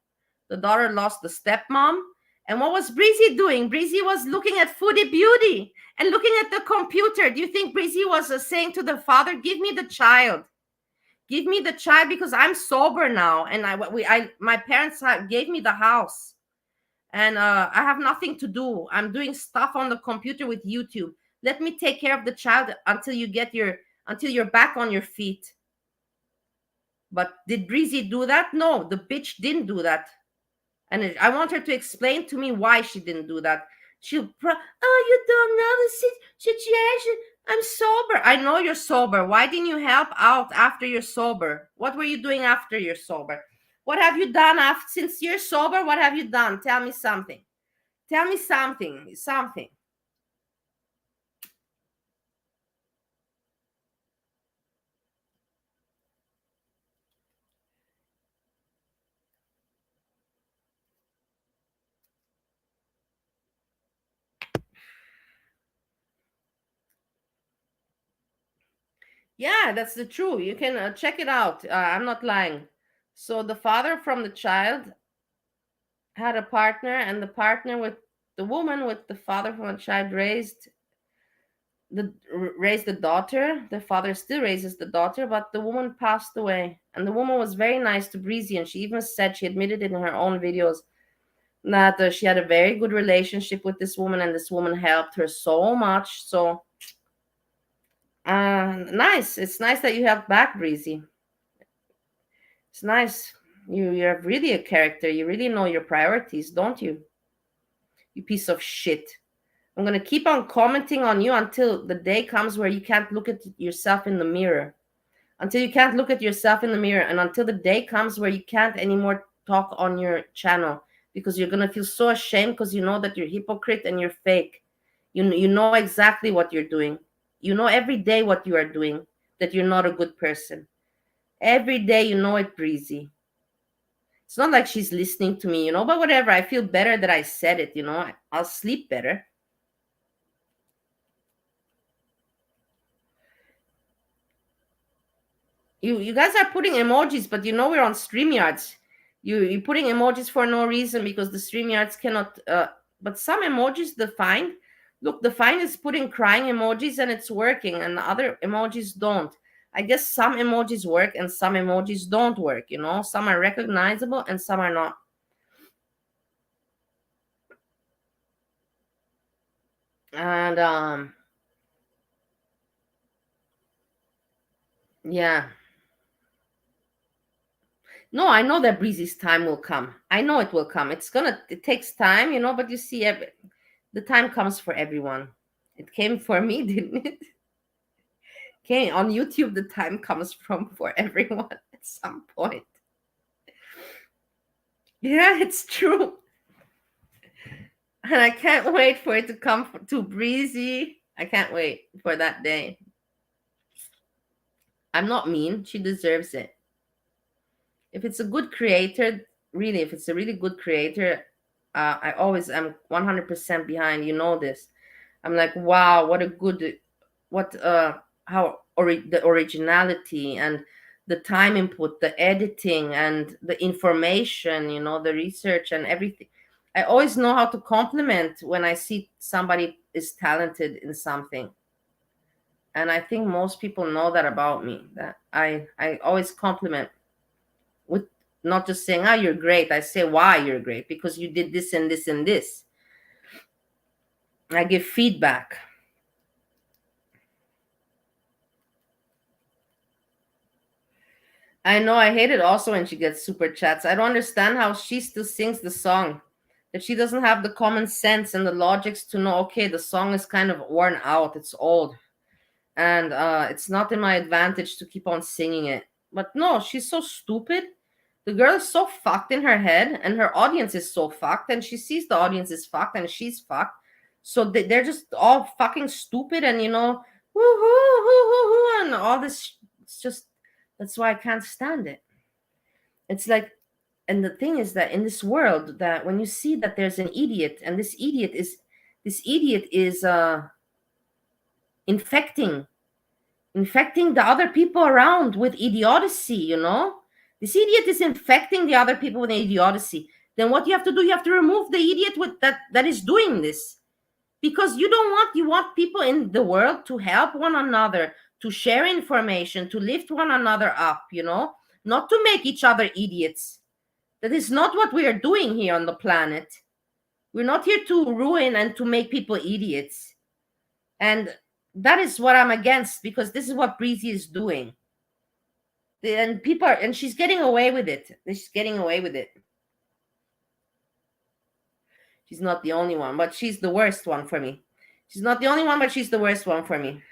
The daughter lost the stepmom. And what was Breezy doing? Breezy was looking at Foodie Beauty and looking at the computer. Do you think Breezy was saying to the father, give me the child? Give me the child because I'm sober now. And my parents gave me the house. And I have nothing to do. I'm doing stuff on the computer with YouTube. Let me take care of the child until you're back on your feet. But did Breezy do that? No, the bitch didn't do that. And I want her to explain to me why she didn't do that. You don't know the situation. I'm sober. I know you're sober. Why didn't you help out after you're sober? What were you doing after you're sober? What have you done since you're sober? What have you done? Tell me something. Tell me something. Something. Yeah, that's the truth. You can check it out. I'm not lying. So the father from the child had a partner, and the partner with the woman with the father from the child raised the daughter. The father still raises the daughter, but the woman passed away. And the woman was very nice to Breezy, and she even said, she admitted in her own videos, that she had a very good relationship with this woman, and this woman helped her so much. So nice. It's nice that you have back, Breezy. It's nice. You're really a character. You really know your priorities, don't you? You piece of shit. I'm gonna keep on commenting on you until the day comes where you can't look at yourself in the mirror. Until you can't look at yourself in the mirror, and until the day comes where you can't anymore talk on your channel, because you're gonna feel so ashamed, because you know that you're a hypocrite and you're fake. You know exactly what you're doing. You know every day what you are doing, that you're not a good person. Every day you know it, Breezy. It's not like she's listening to me, but whatever. I feel better that I said it, I'll sleep better. You guys are putting emojis, but we're on StreamYards. You're putting emojis for no reason, because the StreamYards cannot. But some emojis, the Find, look, the Find is putting crying emojis and it's working, and the other emojis don't. I guess some emojis work and some emojis don't work. Some are recognizable and some are not. And yeah. No, I know that Breezy's time will come. I know it will come. It takes time, but you see, the time comes for everyone. It came for me, didn't it? Okay, on YouTube, the time comes for everyone at some point. Yeah, it's true. And I can't wait for it to come to Breezy. I can't wait for that day. I'm not mean. She deserves it. If it's a good creator, really, if it's a really good creator, I always am 100% behind. You know this. I'm like, wow, what a good, what how the originality and the time input, the editing and the information, the research and everything. I always know how to compliment when I see somebody is talented in something. And I think most people know that about me, that I always compliment, with not just saying, "Oh, you're great." I say why you're great, because you did this and this and this. I give feedback. I know, I hate it also when she gets super chats. I don't understand how she still sings the song. That she doesn't have the common sense and the logics to know, okay, the song is kind of worn out, it's old, and it's not in my advantage to keep on singing it. But no, she's so stupid. The girl is so fucked in her head, and her audience is so fucked, and she sees the audience is fucked, and she's fucked. So they're just all fucking stupid, and woo hoo hoo hoo hoo, and all this. It's just, that's why I can't stand it. It's like, and the thing is that in this world, that when you see that there's an idiot, and this idiot is infecting the other people around with idiocy. This idiot is infecting the other people with idiocy. Then what you have to do, you have to remove the idiot with that is doing this, because you want people in the world to help one another, to share information, to lift one another up, not to make each other idiots. That is not what we are doing here on the planet. We're not here to ruin and to make people idiots. And that is what I'm against, because this is what Breezy is doing. And she's getting away with it. She's getting away with it. She's not the only one, but she's the worst one for me. She's not the only one, but she's the worst one for me.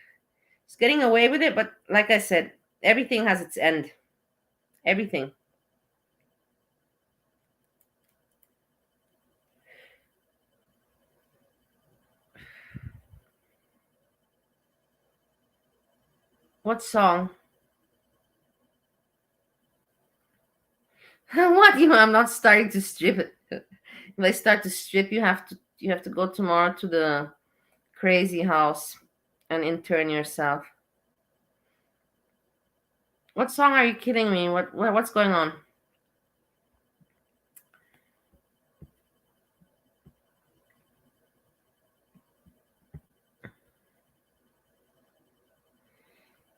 She's getting away with it, but like I said, everything has its end. Everything. What song? What? I'm not starting to strip it. If I start to strip, you have to go tomorrow to the crazy house and intern yourself. What song are you kidding me? What's going on?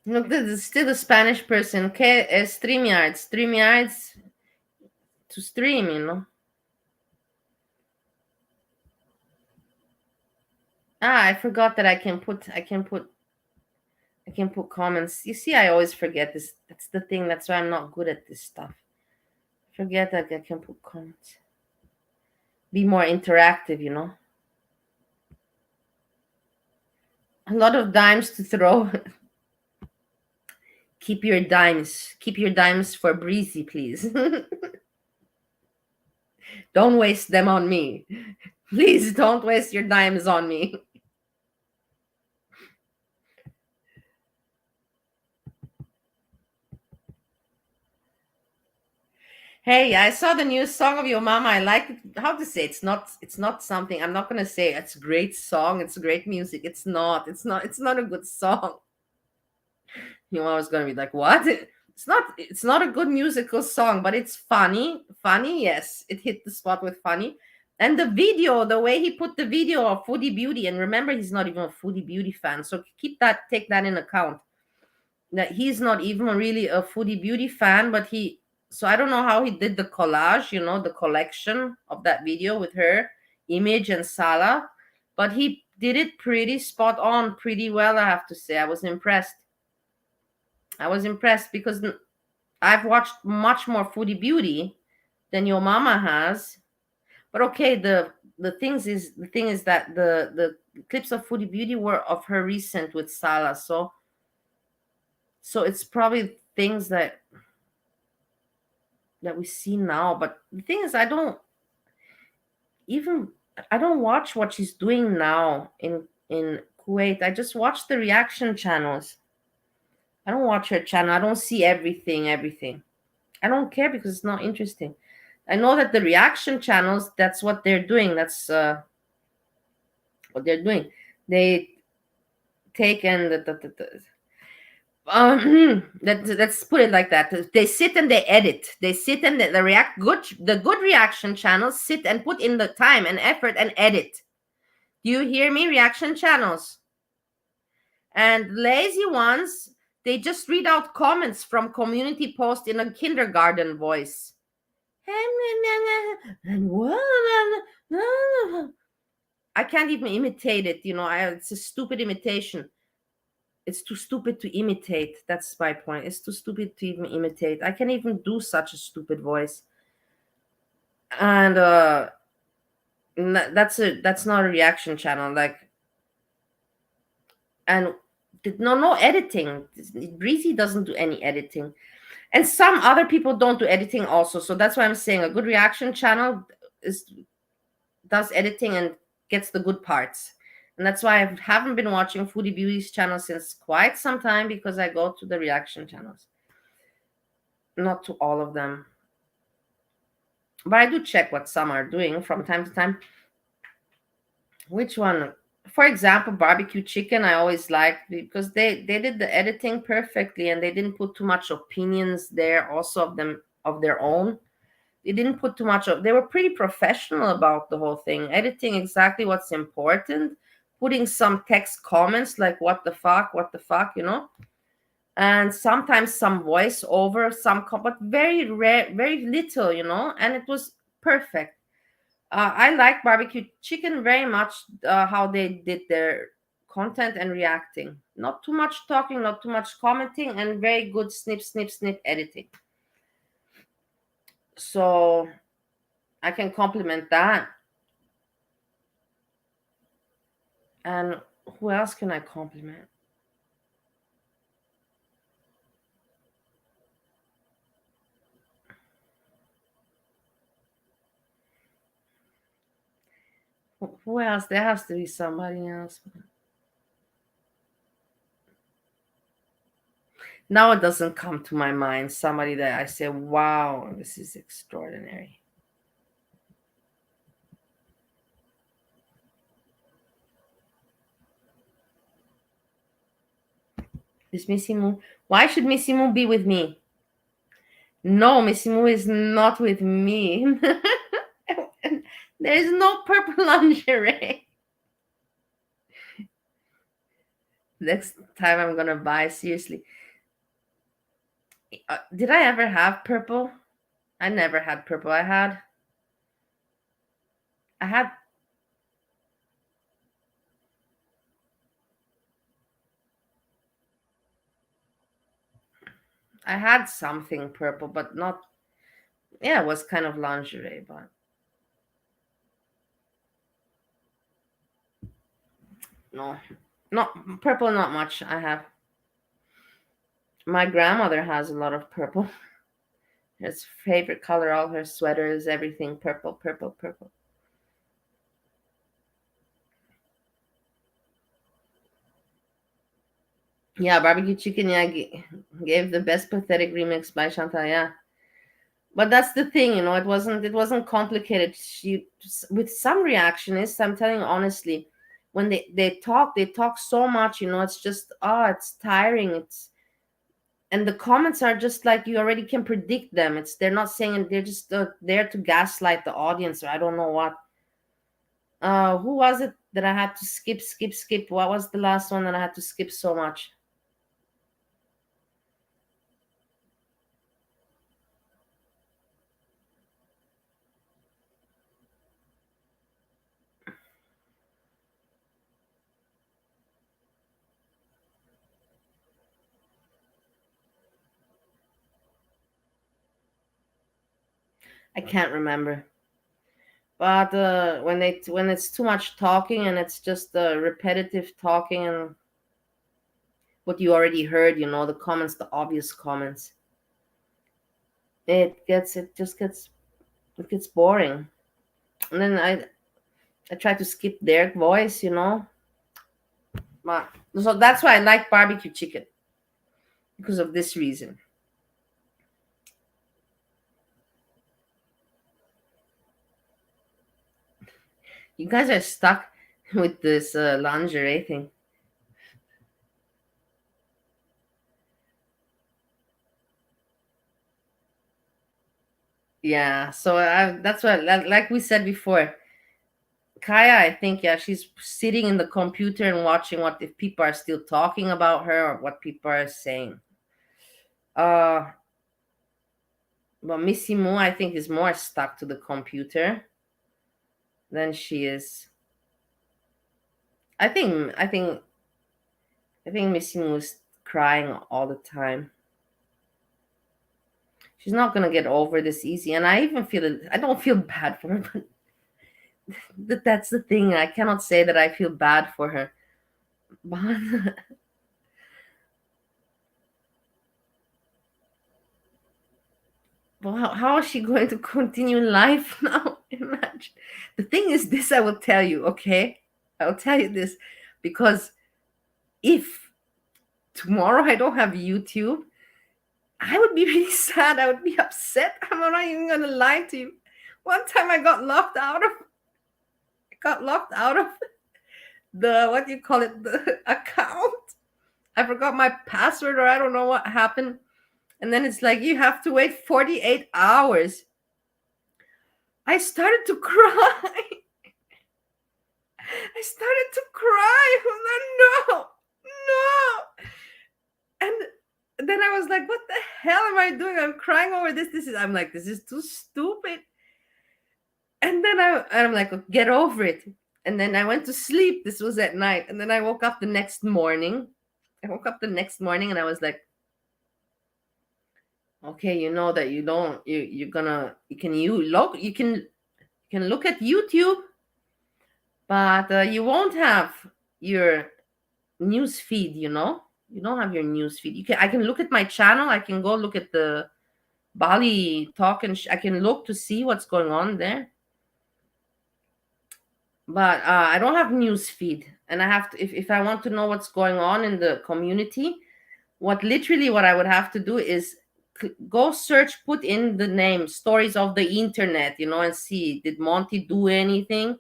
Look, this is still a Spanish person. Okay, StreamYards to stream. I forgot that I can put comments. You see, I always forget this. That's the thing. That's why I'm not good at this stuff. Forget that I can put comments. Be more interactive. A lot of dimes to throw. Keep your dimes. Keep your dimes for Breezy, please. Don't waste them on me. Please don't waste your dimes on me. Hey, I saw the new song of your mama. I like it. How to say it's not something. I'm not gonna say it's a great song, it's great music. It's not. It's not a good song. Your mama's gonna be like, what? It's not a good musical song, but it's funny. Funny, yes. It hit the spot with funny. And the video, the way he put the video of Foodie Beauty, and remember he's not even a Foodie Beauty fan. So take that in account. That he's not even really a Foodie Beauty fan, but so I don't know how he did the collage, the collection of that video with her image and Salah, but he did it pretty spot on, pretty well, I have to say. I was impressed because I've watched much more Foodie Beauty than your mama has. But okay, the thing is that the clips of Foodie Beauty were of her recent with Salah, so it's probably things that we see now. But the thing is, even I don't watch what she's doing now in Kuwait. I just watch the reaction channels. I don't watch her channel. I don't see everything. I don't care because it's not interesting. I know that the reaction channels, that's what they're doing. That's what they're doing. They take and let's put it like that. They sit and they edit. They sit and they react good. The good reaction channels sit and put in the time and effort and edit. Do you hear me? Reaction channels. And lazy ones, they just read out comments from community posts in a kindergarten voice. And I can't even imitate it. It's a stupid imitation. It's too stupid to imitate. That's my point. It's too stupid to even imitate. I can't even do such a stupid voice. And that's not a reaction channel. And no editing. Breezy doesn't do any editing. And some other people don't do editing also. So that's why I'm saying a good reaction channel does editing and gets the good parts. And that's why I haven't been watching Foodie Beauty's channel since quite some time, because I go to the reaction channels. Not to all of them. But I do check what some are doing from time to time. Which one? For example, barbecue chicken, I always liked because they did the editing perfectly, and they didn't put too much opinions there also of their own. They didn't put too much of, they were pretty professional about the whole thing, editing exactly what's important, putting some text comments like what the fuck, and sometimes some voice over, but very rare, very little, and it was perfect. I like barbecue chicken very much, how they did their content and reacting. Not too much talking, not too much commenting, and very good snip, snip, snip editing. So I can compliment that. And who else can I compliment? Who else? There has to be somebody else. Now it doesn't come to my mind somebody that I say, wow, this is extraordinary. This Missy Moo. Why should Missy Moo be with me? No, Missy Moo is not with me. There is no purple lingerie. Next time I'm gonna buy, seriously. Did I ever have purple? I never had purple. I had I had something purple, but not. Yeah, it was kind of lingerie, but no, not purple. Not much. I have. My grandmother has a lot of purple. Her favorite color, all her sweaters, everything purple, purple, purple. Yeah, barbecue chicken. Yeah, gave the best pathetic remix by Chantal. Yeah, but that's the thing, It wasn't complicated. She with some reactionists. I'm telling you honestly, when they talk so much. It's just it's tiring. And the comments are just like you already can predict them. They're not saying it. They're just there to gaslight the audience, or I don't know what. Who was it that I had to skip, skip, skip? What was the last one that I had to skip so much? I can't remember. But when it's too much talking and it's just repetitive talking and what you already heard, the comments, the obvious comments, it gets boring. And then I try to skip their voice. But so that's why I like barbecue chicken, because of this reason. You guys are stuck with this lingerie thing. Yeah, so that's what, like we said before, Kaya, I think, yeah, she's sitting in the computer and watching what if people are still talking about her or what people are saying. Uh, but Missy Moo, I think, is more stuck to the computer than she is. I think Missy Moo is crying all the time. She's not gonna get over this easy, and I even feel it. I don't feel bad for her, but that's the thing. I cannot say that I feel bad for her, but well, how is she going to continue life now? Imagine. The thing is, this I will tell you, okay? I'll tell you this because if tomorrow I don't have YouTube, I would be really sad. I would be upset. I'm not even gonna lie to you. One time I got locked out of the, what do you call it, the account. I forgot my password, or I don't know what happened. And then it's like you have to wait 48 hours. I started to cry. I started to cry. I was like, no, no. And then I was like, what the hell am I doing? I'm crying over this. I'm like, this is too stupid. And then I'm like, get over it. And then I went to sleep. This was at night. And then I woke up the next morning. And I was like, okay, you know that you don't, you're gonna, you can look at YouTube, but you won't have your news feed. You don't have your news feed. I can look at my channel. I can go look at the Bali talk, and I can look to see what's going on there. But I don't have news feed, and I have to, if I want to know what's going on in the community, what I would have to do is go search, put in the name stories of the internet, and see, did Monty do anything?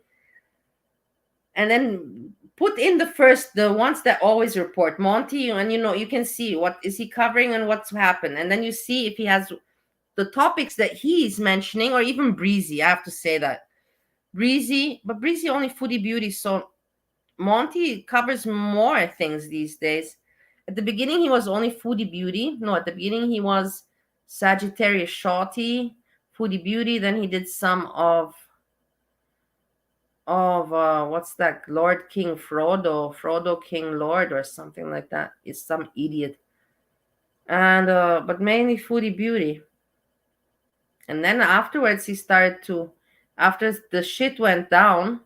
And then put in the ones that always report Monty, and you can see what is he covering and what's happened. And then you see if he has the topics that he's mentioning, or even Breezy. I have to say that but Breezy only foodie beauty. So Monty covers more things these days. At the beginning, he was only foodie beauty. No, at the beginning, he was Sagittarius Shorty, foodie beauty. Then he did some of what's that? Lord King Frodo King Lord, or something like that. It's some idiot. And but mainly foodie beauty. And then afterwards, he started to, after the shit went down,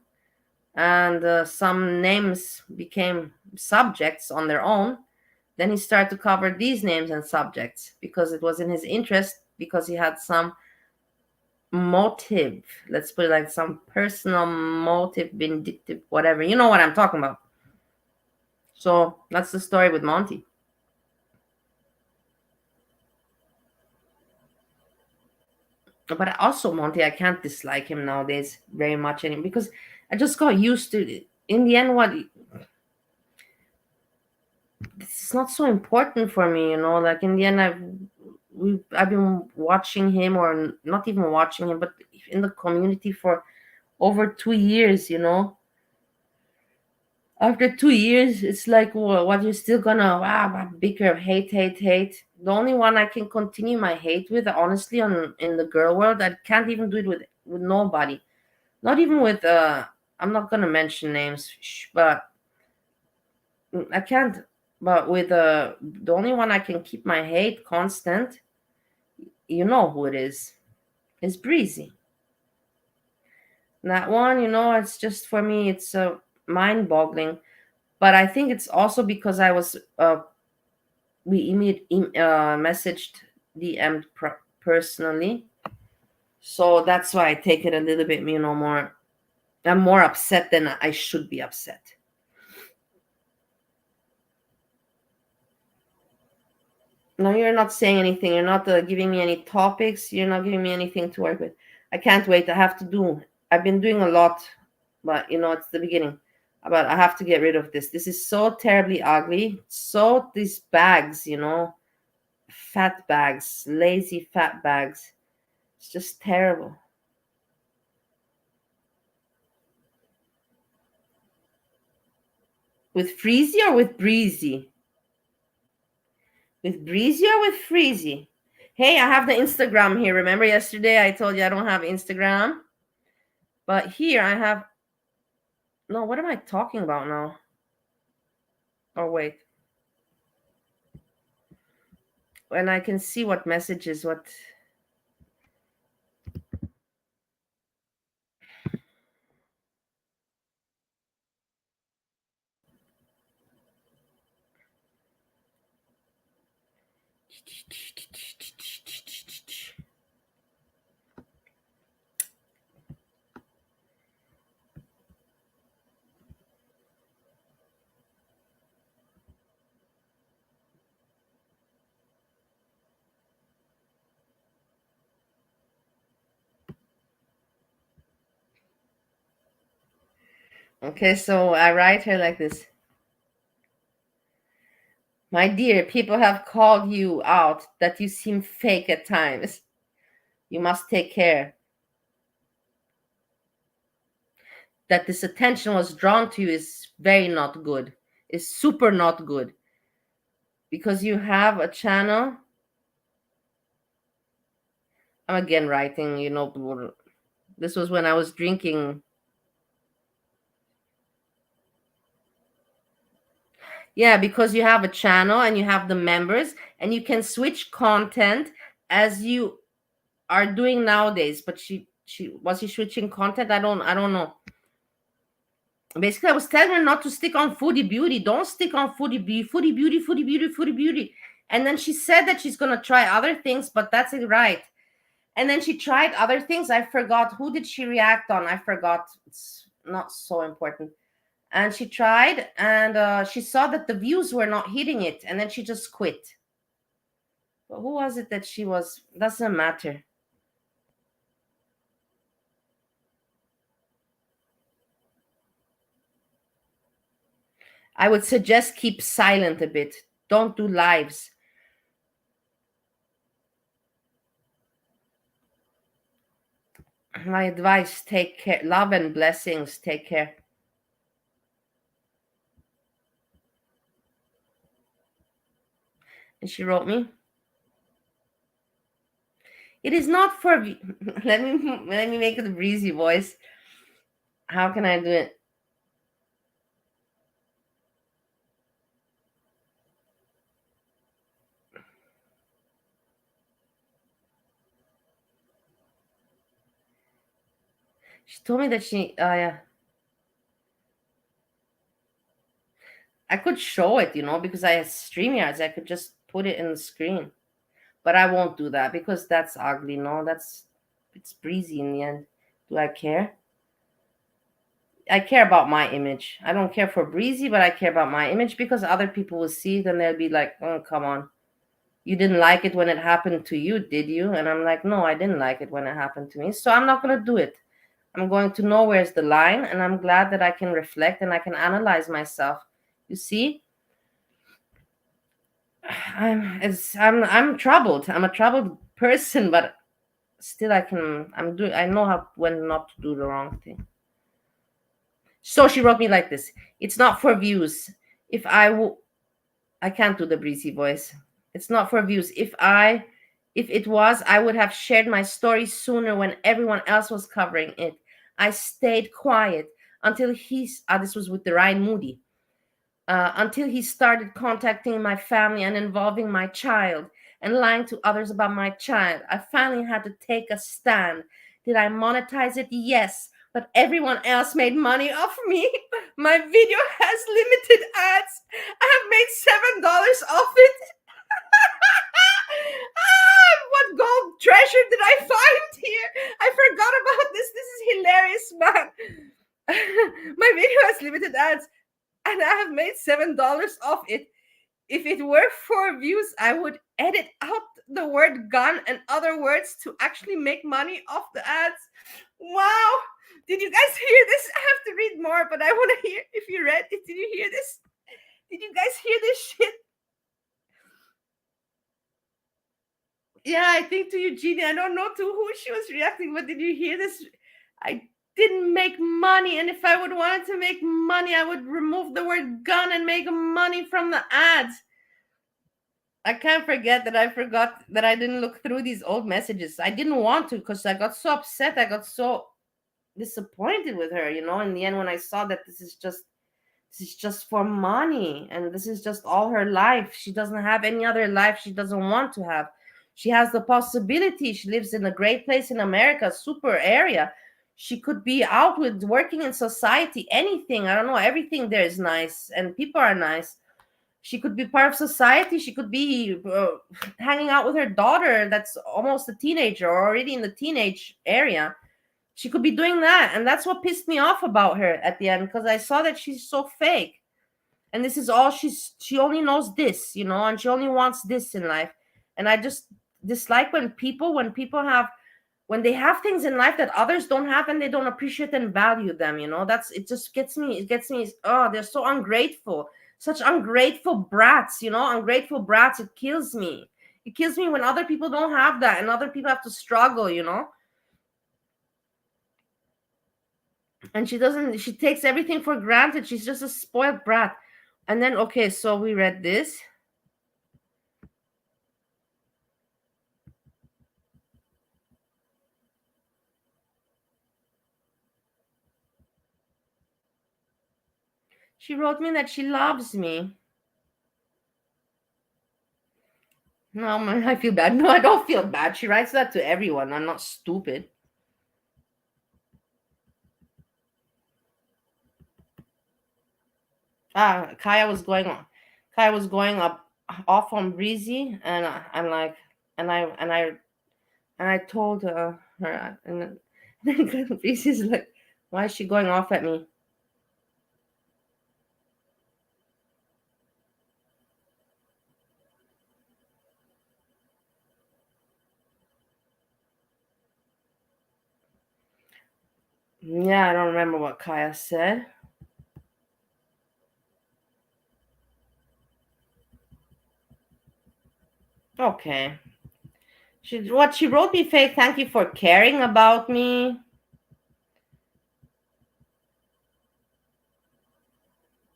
and some names became subjects on their own, then he started to cover these names and subjects because it was in his interest, because he had some motive, let's put it like some personal motive, vindictive, whatever. You know what I'm talking about. So that's the story with Monty. But also Monty, I can't dislike him nowadays very much anymore, because I just got used to it. In the end, what, it's not so important for me, like in the end, I've been watching him, or not even watching him, but in the community for over 2 years. After 2 years, it's like, what, you're still gonna bicker, hate. The only one I can continue my hate with, honestly, on in the girl world, I can't even do it with nobody, not even with I'm not gonna mention names, but I can't. But with the only one I can keep my hate constant, you know who it is Breezy. That one, it's just, for me, it's mind-boggling. But I think it's also because I was we messaged, DM'd personally, so that's why I take it a little bit, more. I'm more upset than I should be upset. No, you're not saying anything. You're not giving me any topics. You're not giving me anything to work with. I can't wait. I've been doing a lot, but it's the beginning. But I have to get rid of this. This is so terribly ugly. So these bags, fat bags, lazy fat bags. It's just terrible. With Freezy or with Breezy? With Breezy or with Freezy? Hey, I have the Instagram here. Remember yesterday I told you I don't have Instagram? But here I have. No, what am I talking about now? Oh, wait. And I can see what messages, what. Okay, so I write her like this. My dear, people have called you out that you seem fake at times. You must take care. That this attention was drawn to you is very not good. Is super not good. Because you have a channel. I'm again writing, this was when I was drinking. Yeah, because you have a channel and you have the members, and you can switch content as you are doing nowadays. But she was he switching content? I don't know. Basically, I was telling her not to stick on foodie beauty. Don't stick on foodie beauty, foodie beauty, foodie beauty, foodie beauty. And then she said that she's gonna try other things, but that's it, right? And then she tried other things. I forgot, who did she react on? I forgot. It's not so important. and she tried, and she saw that the views were not hitting it, and then she just quit. But who was it that she was? Doesn't matter. I would suggest keep silent a bit. Don't do lives. My advice: take care. Love and blessings. Take care. And she wrote me, it is not for let me make it a breezy voice. How can I do it? She told me that she yeah. I could show it, because I have StreamYards. I could just put it in the screen. But I won't do that because that's ugly. No, it's breezy in the end. Do I care? I care about my image. I don't care for breezy, but I care about my image because other people will see it and they'll be like, oh, come on. You didn't like it when it happened to you, did you? And I'm like, no, I didn't like it when it happened to me. So I'm not going to do it. I'm going to know where's the line. And I'm glad that I can reflect and I can analyze myself. You see? I'm troubled. I'm a troubled person, but still I know how when not to do the wrong thing. So she wrote me like this: it's not for views. If I can't do the breezy voice. It's not for views. If it was, I would have shared my story sooner when everyone else was covering it. I stayed quiet until this was with the Ryan Moody, until he started contacting my family and involving my child and lying to others about my child. I finally had to take a stand. Did I monetize it? Yes, but everyone else made money off me. My video has limited ads. I have made $7 off it. What gold treasure did I find here? I forgot about this. This is hilarious, man. My video has limited ads and I have made $7 off it. If it were for views, I would edit out the word gun and other words to actually make money off the ads. Wow. Did you guys hear this? I have to read more, but I want to hear if you read it. Did you hear this? Did you guys hear this shit? Yeah, I think to Eugenia. I don't know to who she was reacting, but did you hear this? I didn't make money, and if I would wanted to make money, I would remove the word gun and make money from the ads. I can't forget that I forgot that I didn't look through these old messages. I didn't want to because I got so upset. I got so disappointed with her, in the end when I saw that this is just for money and this is just all her life. She doesn't have any other life she doesn't want to have. She has the possibility. She lives in a great place in America, super area. She could be out with working in society, anything. I don't know. Everything there is nice and people are nice. She could be part of society. She could be hanging out with her daughter that's almost a teenager or already in the teenage area. She could be doing that. And that's what pissed me off about her at the end because I saw that she's so fake. And this is all she only knows this, and she only wants this in life. And I just dislike when they have things in life that others don't have and they don't appreciate and value them, it just gets me. Oh, they're so ungrateful, such ungrateful brats, ungrateful brats. It kills me when other people don't have that and other people have to struggle, and she takes everything for granted. She's just a spoiled brat. And then, okay, so we read this. She wrote me that she loves me. No, man, I feel bad. No, I don't feel bad. She writes that to everyone. I'm not stupid. Kaya was going on. Kaya was going up off on Breezy, and I'm like, and I told her, and then Breezy's like, why is she going off at me? Yeah, I don't remember what Kaya said. Okay. She wrote me fake. Thank you for caring about me.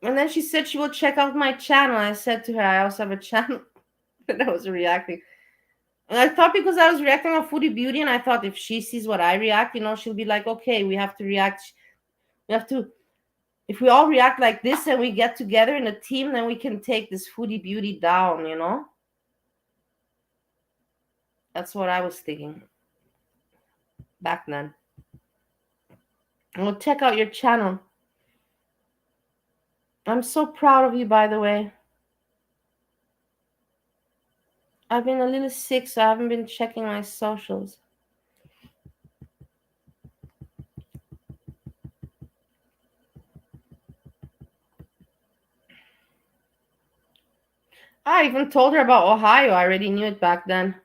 And then she said she will check out my channel. I said to her, I also have a channel. And I was reacting. And I thought because I was reacting on Foodie Beauty, and I thought if she sees what I react, she'll be like, okay, we have to react. We have to, if we all react like this and we get together in a team, then we can take this Foodie Beauty down. That's what I was thinking back then. Well, check out your channel. I'm so proud of you, by the way. I've been a little sick, so I haven't been checking my socials. I even told her about Ohio. I already knew it back then.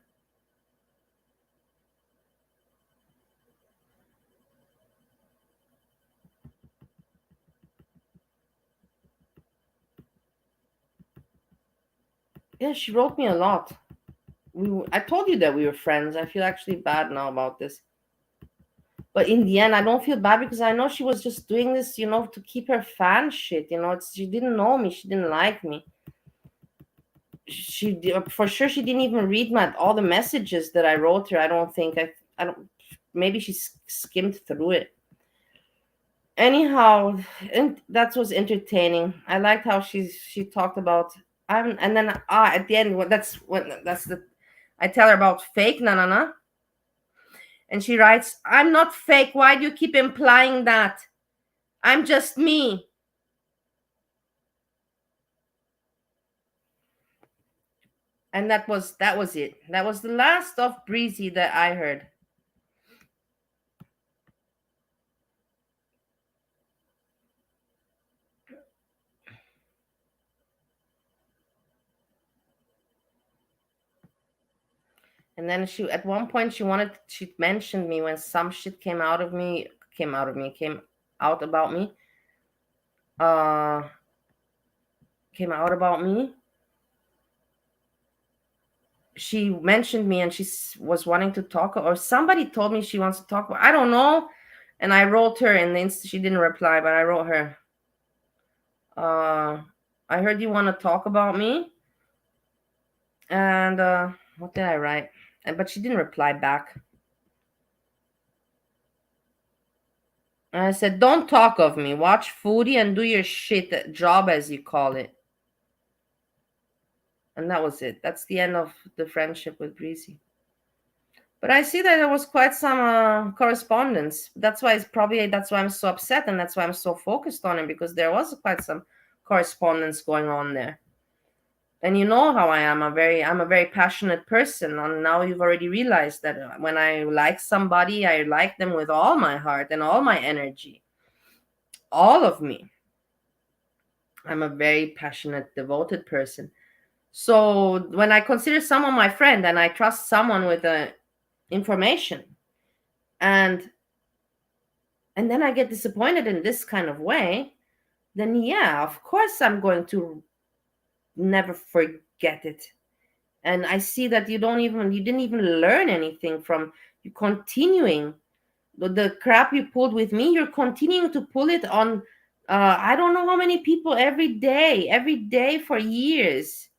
Yeah, she wrote me a lot. I told you that we were friends. I feel actually bad now about this. But in the end, I don't feel bad because I know she was just doing this, to keep her fan shit. She didn't know me. She didn't like me. For sure she didn't even read all the messages that I wrote her. I don't think I don't. Maybe she skimmed through it. Anyhow, and that was entertaining. I liked how she talked about. And then at the end, that's the. I tell her about fake na, and she writes, "I'm not fake. Why do you keep implying that? I'm just me." And that was it. That was the last of Breezy that I heard. And then at one point she mentioned me when some shit came out about me. Uh came out about me. She mentioned me and she was wanting to talk, or somebody told me she wants to talk. I don't know. And I wrote her, and she didn't reply, but I wrote her. I heard you want to talk about me, and what did I write? But she didn't reply back. And I said, don't talk of me. Watch Foodie and do your shit job, as you call it. And that was it. That's the end of the friendship with Breezy. But I see that there was quite some correspondence. That's why I'm so upset, and that's why I'm so focused on it, because there was quite some correspondence going on there. And you know how I am. I'm a very passionate person. And now you've already realized that when I like somebody, I like them with all my heart and all my energy, all of me. I'm a very passionate, devoted person. So when I consider someone my friend and I trust someone with the information, and then I get disappointed in this kind of way, then yeah, of course I'm going to never forget it. And I see that you didn't even learn anything from you continuing the crap you pulled with me. You're continuing to pull it on. I don't know how many people every day for years,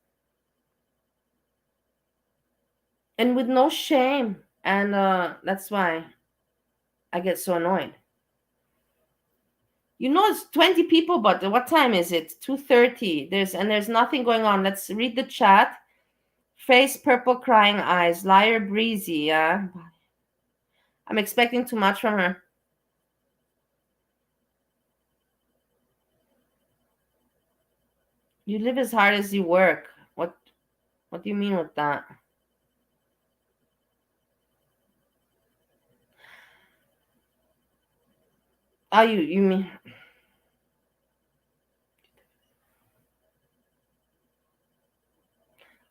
and with no shame. And that's why I get so annoyed. It's 20 people, but what time is it? 2:30. There's nothing going on. Let's read the chat. Face purple, crying eyes. Liar Breezy. Yeah, I'm expecting too much from her. You live as hard as you work. What do you mean with that? Oh, you mean?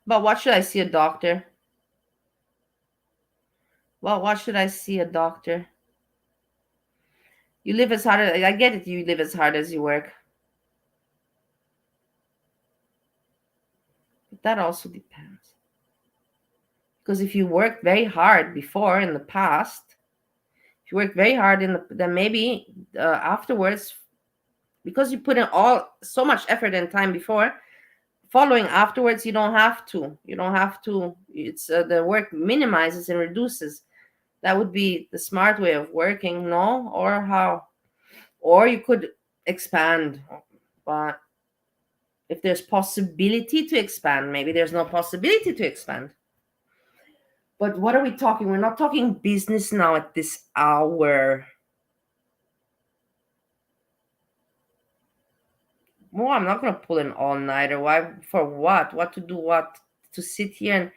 But what should I see a doctor? Well, what should I see a doctor? You live as hard as, I get it, you live as hard as you work. But that also depends. Because if you worked very hard before in the past, if you worked very hard then maybe afterwards, because you put in all so much effort and time before, following afterwards, you don't have to. You don't have to. It's the work minimizes and reduces. That would be the smart way of working, no? Or how? Or you could expand, but if there's possibility to expand, maybe there's no possibility to expand. But what are we talking? We're not talking business now at this hour. Well, I'm not gonna pull an all-nighter. Why? For what? What to do? What? To sit here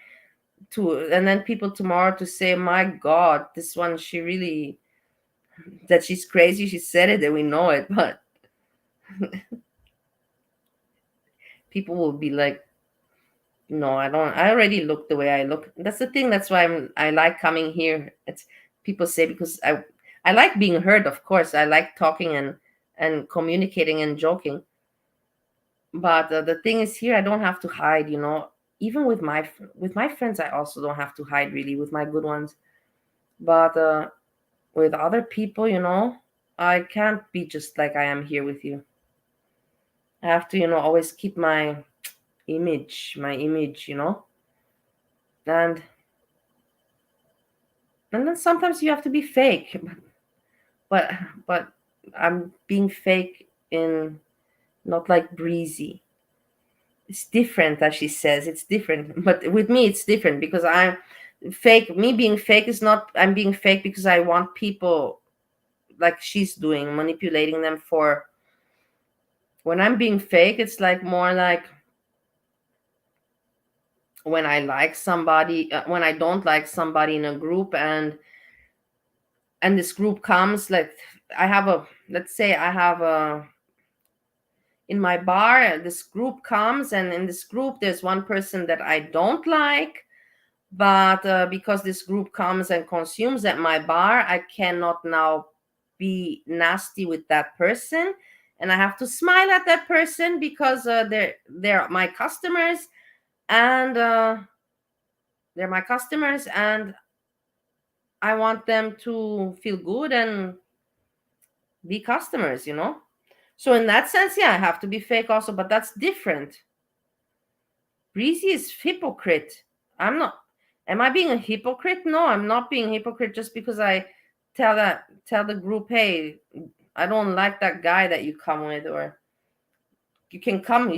and then people tomorrow to say, my God, this one, she really, that she's crazy. She said it, and we know it. But people will be like, no, I don't. I already look the way I look. That's the thing. That's why I like coming here. It's people say, because I like being heard. Of course, I like talking and communicating and joking. But the thing is, here I don't have to hide. Even with my friends, I also don't have to hide, really, with my good ones. But with other people, I can't be just like I am here with you. I have to, always keep my image. And then sometimes you have to be fake, but but I'm being fake in, not like breezy. It's different, as she says. It's different, but with me, it's different because I'm fake. Me being fake is not. I'm being fake because I want people like she's doing, manipulating them for. When I'm being fake, it's like more like when I like somebody, when I don't like somebody in a group, and this group comes, like I have a, let's say I have a, in my bar, this group comes, and in this group there's one person that I don't like, but because this group comes and consumes at my bar, I cannot now be nasty with that person, and I have to smile at that person because they're my customers, and they're my customers, and I want them to feel good and be customers. So in that sense, yeah, I have to be fake also, but that's different. Breezy is hypocrite. I'm not. Am I being a hypocrite? No, I'm not being a hypocrite just because I tell the group, hey, I don't like that guy that you come with, or you can come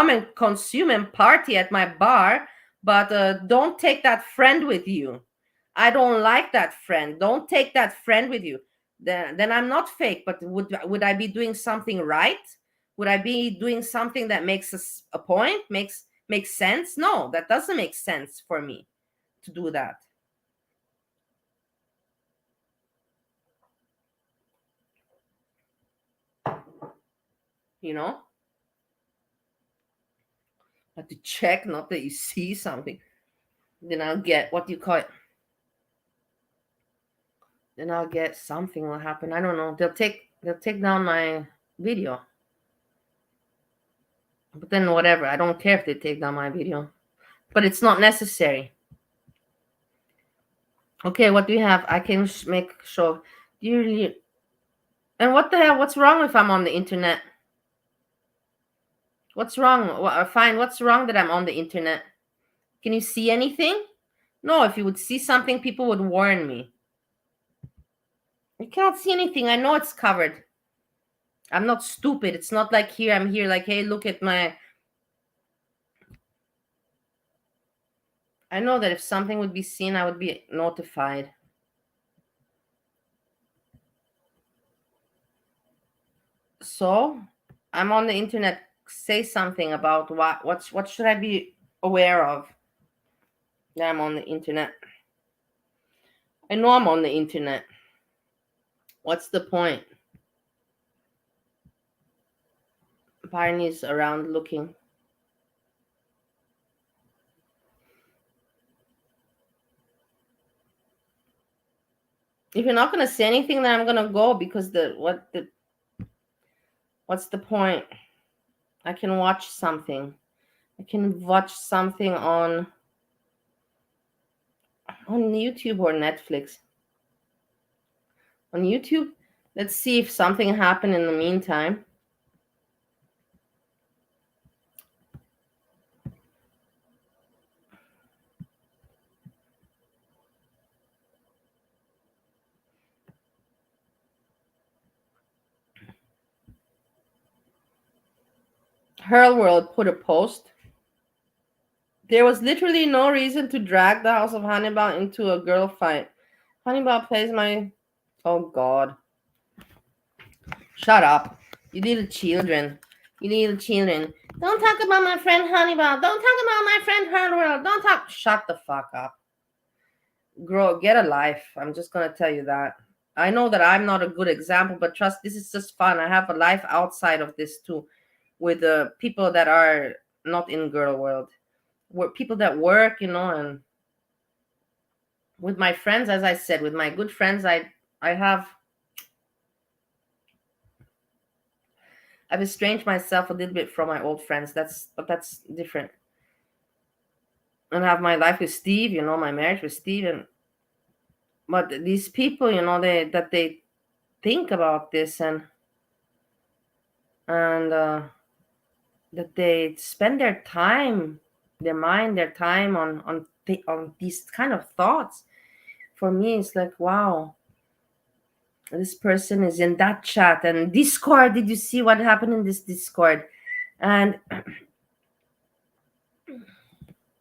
and consume and party at my bar, but don't take that friend with you. I don't like that friend. Don't take that friend with you. Then I'm not fake. But would I be doing something right? Would I be doing something that makes a point? Makes sense? No, that doesn't make sense for me to do that. You know, but to check, not that you see something. Then I'll get, what do you call it? Then I'll get, something will happen. I don't know. They'll take down my video. But then whatever. I don't care if they take down my video. But it's not necessary. Okay, what do you have? I can make sure. Do you really? And what the hell? What's wrong if I'm on the internet? What's wrong? Fine. What's wrong that I'm on the internet? Can you see anything? No. If you would see something, people would warn me. You cannot see anything. I know it's covered. I'm not stupid. It's not like here. I'm here like, hey, look at my. I know that if something would be seen, I would be notified. So, I'm on the internet. Say something about what should I be aware of that I'm on the internet? I know I'm on the internet. What's the point? Barney's around looking. If you're not gonna say anything, then I'm gonna go, because what's the point? I can watch something. I can watch something on YouTube or Netflix. On YouTube, let's see if something happened in the meantime. Hurl World put a post. There was literally no reason to drag the House of Hannibal into a girl fight. Hannibal plays my. Oh God. Shut up. You little children. You little children. Don't talk about my friend Hannibal. Don't talk about my friend Hurl World. Don't talk. Shut the fuck up. Grow, get a life. I'm just gonna tell you that. I know that I'm not a good example, but trust, this is just fun. I have a life outside of this too, with people that are not in girl world, people that work, and with my friends, as I said, with my good friends, I have I've estranged myself a little bit from my old friends. That's different. And I have my life with Steve, my marriage with Steve, and but these people, they think about this, and that they spend their time, their mind, their time on these kind of thoughts. For me, it's like, wow, this person is in that chat and Discord. Did you see what happened in this Discord? And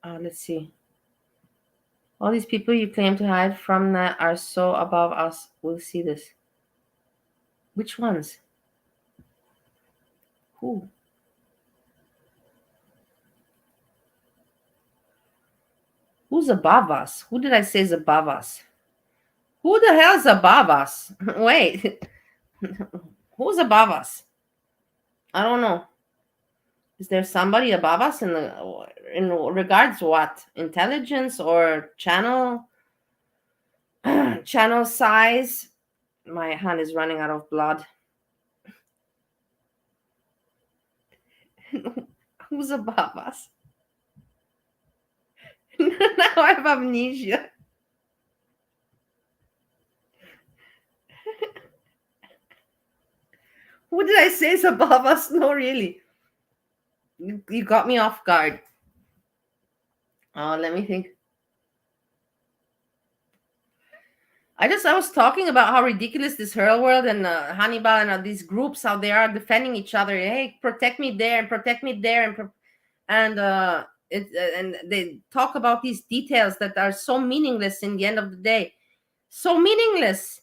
let's see. All these people you claim to hide from that are so above us. We'll see this. Which ones? Who? Who's above us? Who did I say is above us? Who the hell is above us? Wait. Who's above us? I don't know. Is there somebody above us in regards to what? Intelligence or channel size? My hand is running out of blood. Who's above us? Now I have amnesia. Who did I say is above us? No, really. You got me off guard. Let me think. I was talking about how ridiculous this Hurl World and Hannibal and these groups, how they are defending each other. Hey, protect me there and protect me there, and they talk about these details that are so meaningless in the end of the day, so meaningless,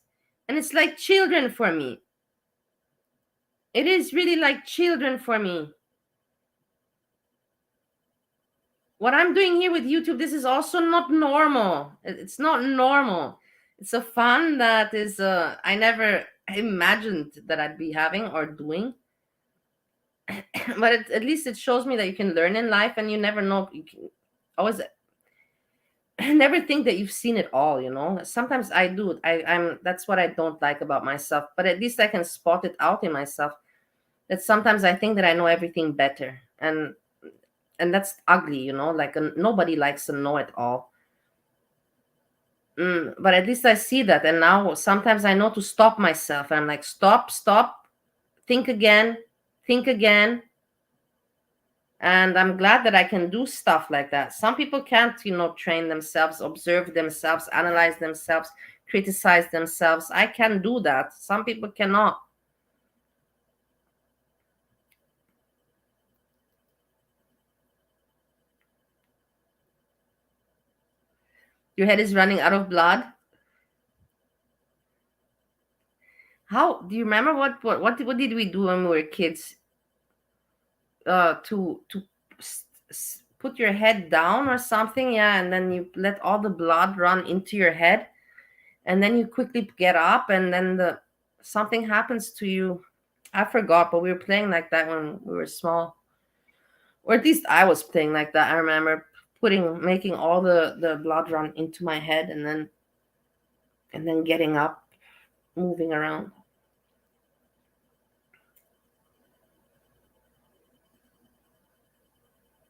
and it's like children for me. It is really like children for me. What I'm doing here with YouTube, this is also not normal. It's not normal. It's a fun that is I never imagined that I'd be having or doing. But at least it shows me that you can learn in life, and you never know. You can always never think that you've seen it all. Sometimes I do. I'm That's what I don't like about myself. But at least I can spot it out in myself. That sometimes I think that I know everything better, and that's ugly. Like nobody likes to know it all. But at least I see that, and now sometimes I know to stop myself. I'm like, stop, think again, think again. And I'm glad that I can do stuff like that. Some people can't, train themselves, observe themselves, analyze themselves, criticize themselves. I can do that. Some people cannot. Your head is running out of blood. How do you remember what did we do when we were kids? To put your head down or something, yeah, and then you let all the blood run into your head, and then you quickly get up, and then the something happens to you. I forgot, but we were playing like that when we were small, or at least I was playing like that. I remember making all the blood run into my head, and then and then getting up, moving around.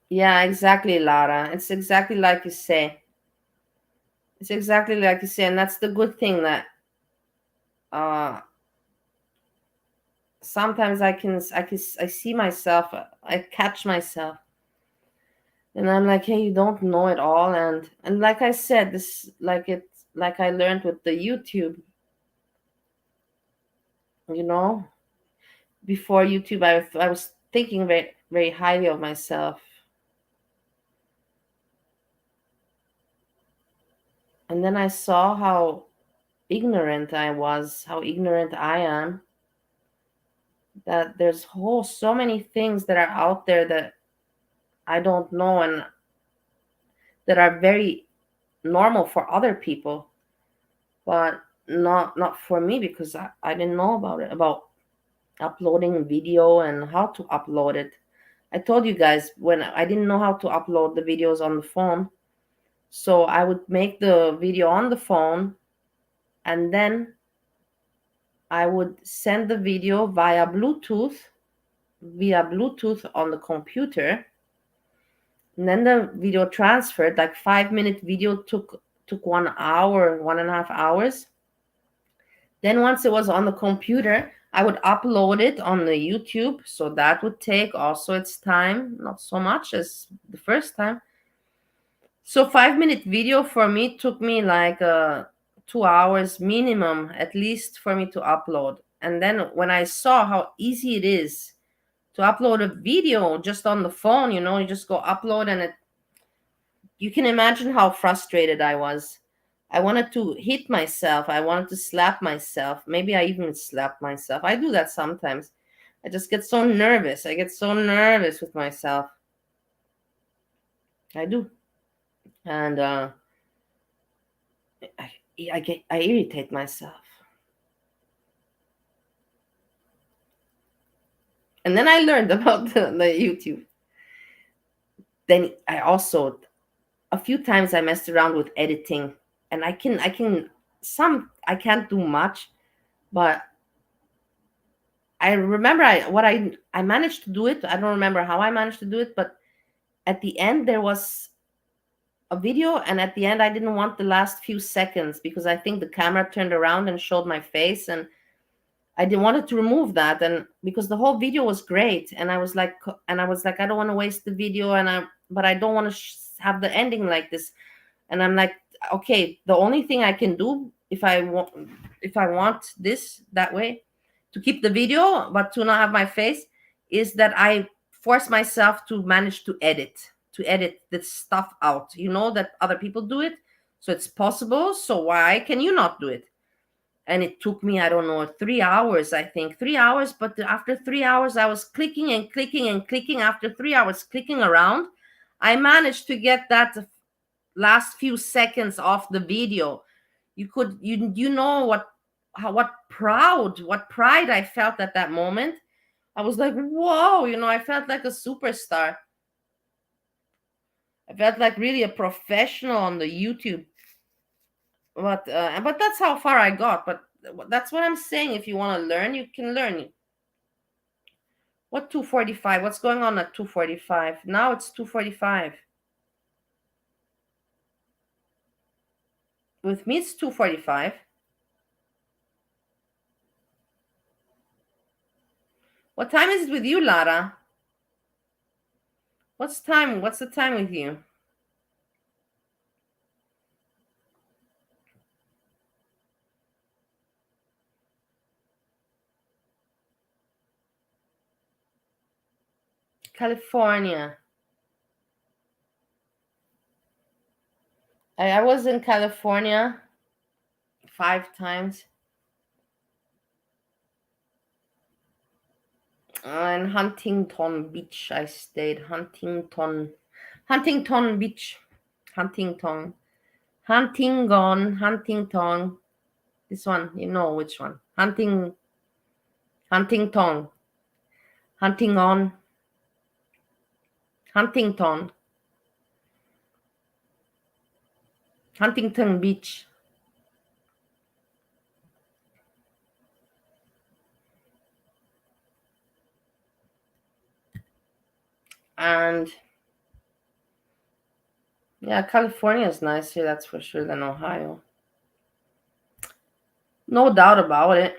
Yeah, exactly, Lara. It's exactly like you say. It's exactly like you say, and that's the good thing that uh sometimes I see myself, I catch myself, and I'm like, hey, you don't know it all, and like I said, this like I learned with the YouTube, you know, before YouTube, I was thinking very very highly of myself, and then I saw how ignorant I was, how ignorant I am, that there's so many things that are out there that I don't know and that are very normal for other people, but not for me because I didn't know about it, about uploading video and how to upload it. I told you guys when I didn't know how to upload the videos on the phone. So I would make the video on the phone and then I would send the video via Bluetooth on the computer. And then the video transferred, like 5 minute video took 1 hour, 1.5 hours. Then once it was on the computer, I would upload it on the YouTube. So that would take also its time, not so much as the first time. So 5 minute video for me took me like 2 hours minimum, at least for me to upload. And then when I saw how easy it is to upload a video just on the phone, you just go upload and you can imagine how frustrated I was. I wanted to hit myself. I wanted to slap myself. Maybe I even slapped myself. I do that sometimes. I just get so nervous. I get so nervous with myself. I do. And I irritate myself. And then I learned about the YouTube. Then I also a few times I messed around with editing, and I can't do much, but I remember I managed to do it. I don't remember how I managed to do it, but at the end there was a video, and at the end I didn't want the last few seconds because I think the camera turned around and showed my face, and I didn't wanted to remove that, and because the whole video was great, and I was like I don't want to waste the video, but I don't want to have the ending like this, and I'm like, okay, the only thing I can do if I want this that way to keep the video but to not have my face is that I force myself to manage to edit this stuff out, that other people do it, so it's possible, so why can you not do it? And it took me, I don't know, 3 hours, I think 3 hours, but after 3 hours I was clicking and clicking and clicking. After 3 hours clicking around, I managed to get that last few seconds off the video. You know what pride I felt at that moment. I was like, whoa, I felt like a superstar. I felt like really a professional on the YouTube. But that's how far I got. But that's what I'm saying. If you want to learn, you can learn. What 2:45? What's going on at 2:45? Now it's 2:45. With me, it's 2:45. What time is it with you, Lara? What's time? What's the time with you? California. I was in California 5 times. In Huntington Beach, I stayed. Huntington Beach, Huntington. This one, you know which one? Huntington, Huntington, Huntington, Huntington Beach. And yeah, California is nicer, that's for sure, than Ohio. No doubt about it.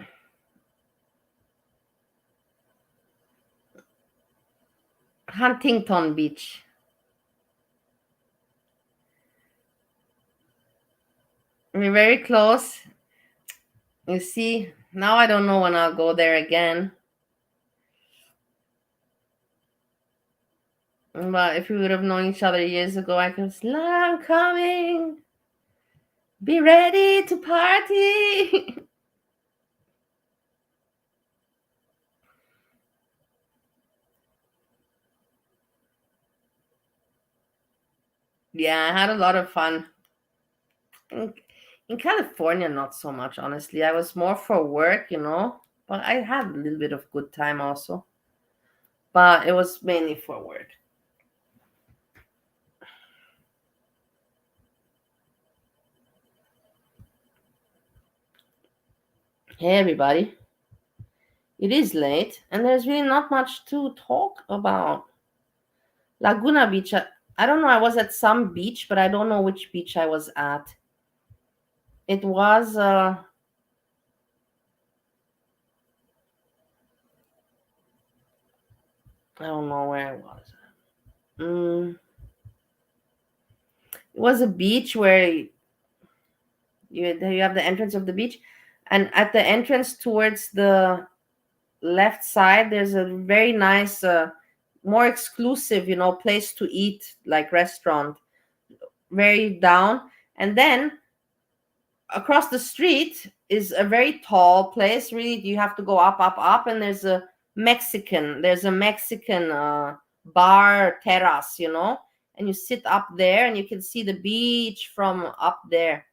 Huntington Beach. We're very close. You see, now I don't know when I'll go there again. But if we would have known each other years ago, I could say, I'm coming. Be ready to party. Yeah, I had a lot of fun. In, in California, not so much, honestly. I was more for work, but I had a little bit of good time also. But it was mainly for work. Hey, everybody. It is late, and there's really not much to talk about. Laguna Beach. I don't know. I was at some beach, but I don't know which beach I was at. It was I don't know where it was. Mm, it was a beach where you have the entrance of the beach, and at the entrance towards the left side, there's a very nice, more exclusive, place to eat, like restaurant, very down, and then across the street is a very tall place. Really, you have to go up, up, up, and there's a Mexican bar terrace, and you sit up there and you can see the beach from up there.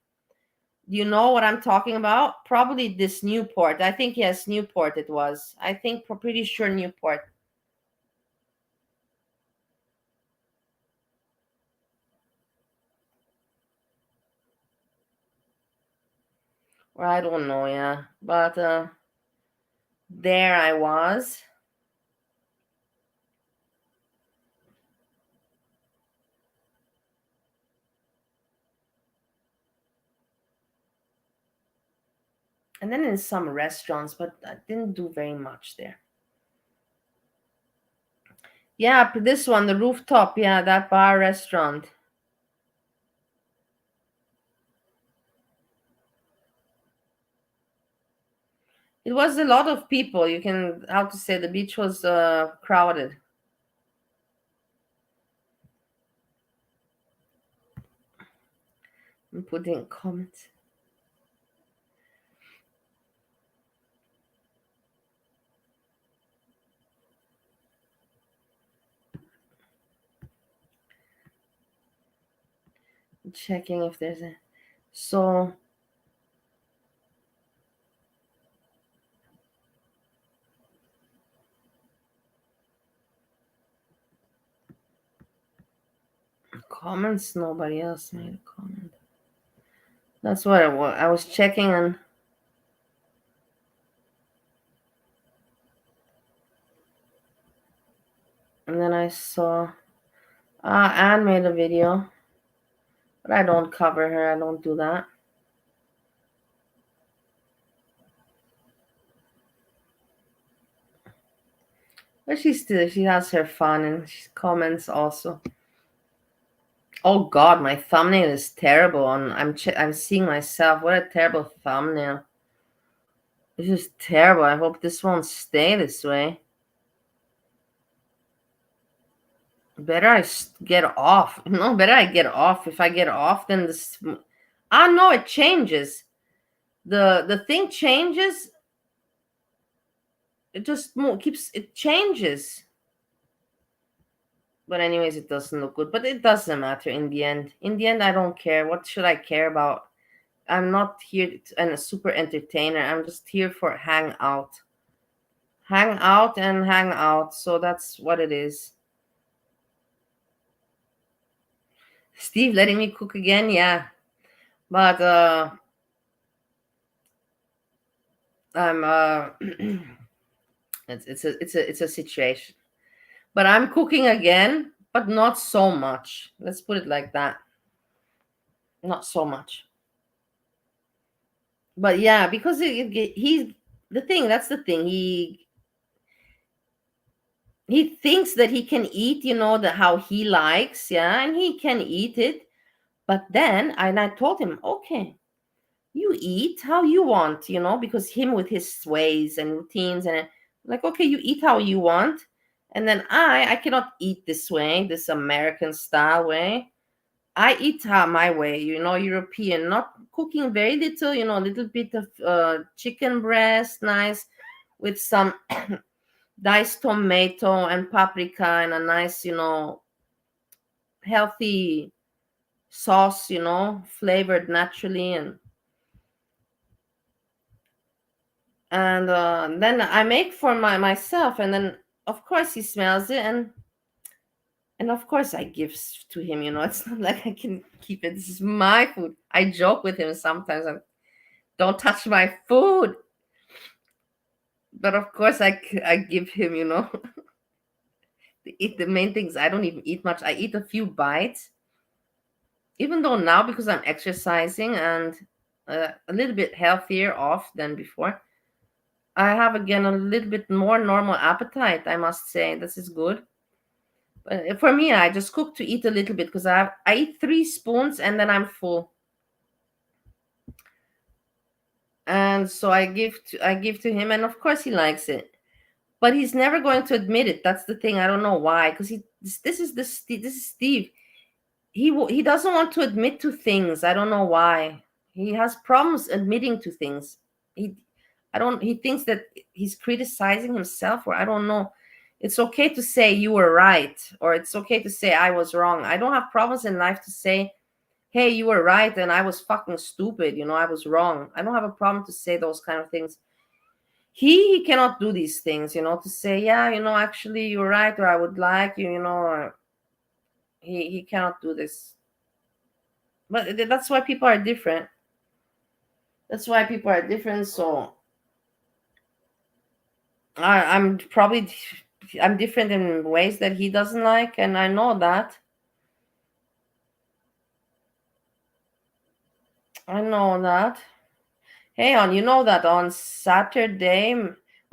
Do you know what I'm talking about? Probably this Newport. I think yes, Newport it was. I think pretty sure Newport. Or I don't know, yeah. But there I was. And then in some restaurants, but I didn't do very much there. Yeah, this one, the rooftop, yeah, that bar restaurant. It was a lot of people. You can, how to say, the beach was crowded. I'm putting comments. Checking if there's a. So comments, nobody else made a comment. That's what I was checking, and then I saw Anne made a video, but I don't cover her. I don't do that. But she has her fun, and she comments also. Oh God, my thumbnail is terrible. I'm seeing myself. What a terrible thumbnail. This is terrible. I hope this won't stay this way. Better get off. No, better I get off. If I get off, then this. Ah, no, it changes. The thing changes. It just keeps. It changes. But anyways, it doesn't look good. But it doesn't matter in the end. In the end, I don't care. What should I care about? I'm not here and a super entertainer. I'm just here for hang out. Hang out and hang out. So that's what it is. Steve letting me cook again, yeah. But I'm it's a situation. But I'm cooking again, but not so much. Let's put it like that. Not so much. But yeah, because he's the thing. That's the thing. He thinks that he can eat, the how he likes, yeah, and he can eat it. But then, and I told him, okay, you eat how you want, because him with his ways and routines, and like, okay, you eat how you want, and then I cannot eat this way, this American style way. I eat my way, European, not cooking very little, a little bit of chicken breast, nice, with some diced tomato and paprika and a nice, healthy sauce, flavored naturally, and then I make for myself, and then of course he smells it, and of course I give to him. It's not like I can keep it. This is my food. I joke with him sometimes. Don't touch my food, but of course I give him. The main things. I don't even eat much. I eat a few bites, even though now because I'm exercising and a little bit healthier off than before. I have again a little bit more normal appetite, I must say. This is good. But for me, I just cook to eat a little bit because I eat 3 spoons and then I'm full. And so I give to him, and of course he likes it. But he's never going to admit it. That's the thing. I don't know why. Because this is Steve. He doesn't want to admit to things. I don't know why. He has problems admitting to things. He I don't he thinks that he's criticizing himself, or I don't know. It's okay to say you were right, or it's okay to say I was wrong. I don't have problems in life to say, hey, you were right and I was fucking stupid, I was wrong. I don't have a problem to say those kind of things. He cannot do these things, to say, yeah, actually you're right, or I would like you, or he cannot do this. But that's why people are different. That's why people are different. So I'm different in ways that he doesn't like, and I know that. I know that. Hey, that on Saturday.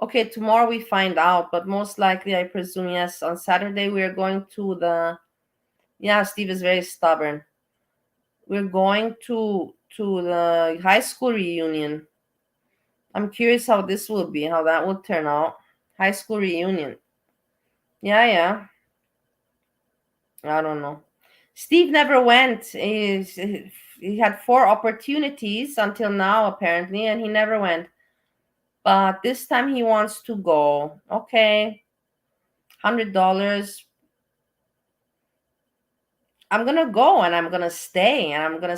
Okay, tomorrow we find out, but most likely, I presume, yes, on Saturday we are going to the. Yeah, Steve is very stubborn. We're going to the high school reunion. I'm curious how this will be, how that will turn out. High school reunion. Yeah, yeah. I don't know. Steve never went. He had 4 opportunities until now, apparently, and he never went. But this time he wants to go. Okay, $100. I'm gonna go and I'm gonna stay and I'm gonna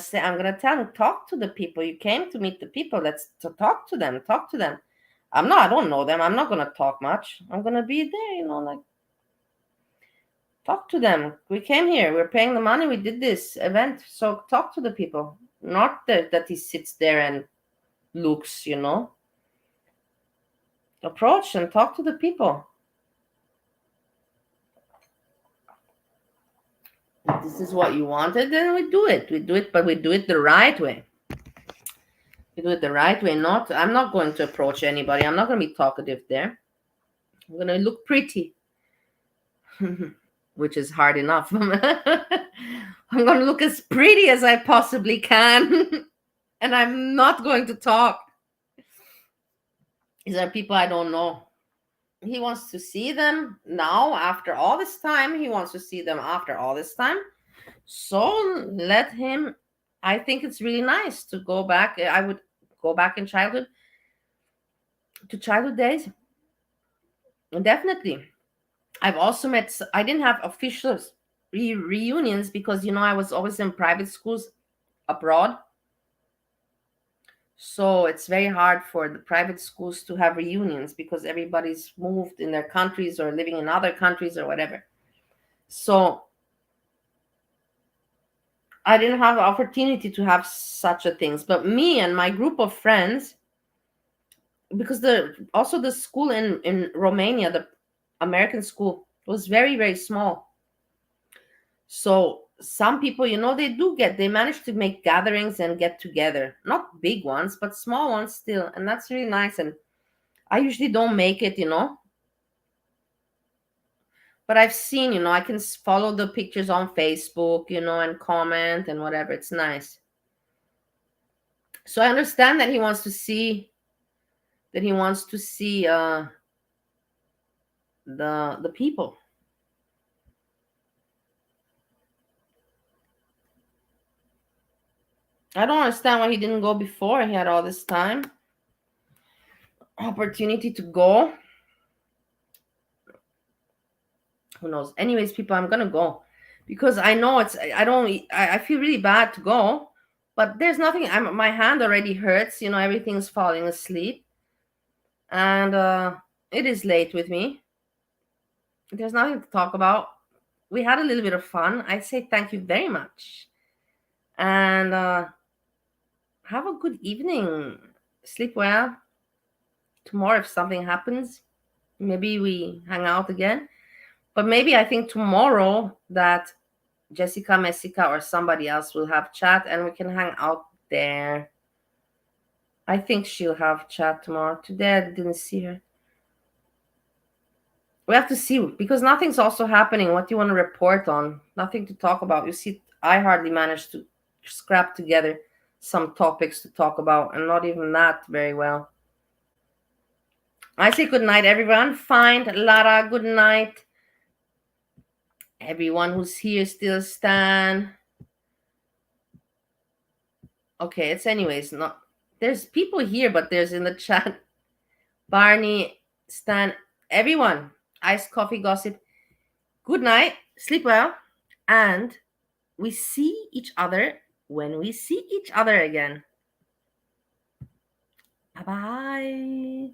tell him, talk to the people. You came to meet the people. Let's to talk to them. Talk to them. I don't know them. I'm not gonna talk much. I'm gonna be there, like talk to them. We came here. We're paying the money. We did this event. So talk to the people. Not that he sits there and looks, Approach and talk to the people. If this is what you wanted, then we do it. We do it, but we do it the right way. We do it the right way. I'm not going to approach anybody. I'm not going to be talkative there. I'm going to look pretty, which is hard enough. I'm going to look as pretty as I possibly can, and I'm not going to talk. These are people I don't know. He wants to see them now after all this time. He wants to see them after all this time. So let him. I think it's really nice to go back. I would go back in childhood to childhood days. Definitely. I've also met. I didn't have official reunions because I was always in private schools abroad. So it's very hard for the private schools to have reunions because everybody's moved in their countries or living in other countries or whatever. So I didn't have the opportunity to have such a things. But me and my group of friends, because the school in Romania, the American school, It was very, very small. So some people, they manage to make gatherings and get together. Not big ones, but small ones still. And that's really nice. And I usually don't make it. But I've seen, I can follow the pictures on Facebook, and comment and whatever. It's nice. So I understand that he wants to see the people. I don't understand why he didn't go before. He had all this time, opportunity to go. Who knows? Anyways, people, I'm gonna go because I know I don't. I feel really bad to go, but there's nothing. My hand already hurts. Everything's falling asleep, and it is late with me. There's nothing to talk about. We had a little bit of fun. I say thank you very much, and have a good evening. Sleep well. Tomorrow, if something happens, maybe we hang out again. But maybe I think tomorrow that Jessica, Messica, or somebody else will have chat and we can hang out there. I think she'll have chat tomorrow. Today I didn't see her. We have to see because nothing's also happening. What do you want to report on? Nothing to talk about. You see, I hardly managed to scrap together some topics to talk about, and not even that very well. I say good night, everyone. Find Lara, good night. Everyone who's here still, Stan. Okay, it's anyways not. There's people here, but there's in the chat Barney, Stan, everyone. Iced coffee gossip. Good night. Sleep well. And we see each other when we see each other again. Bye bye.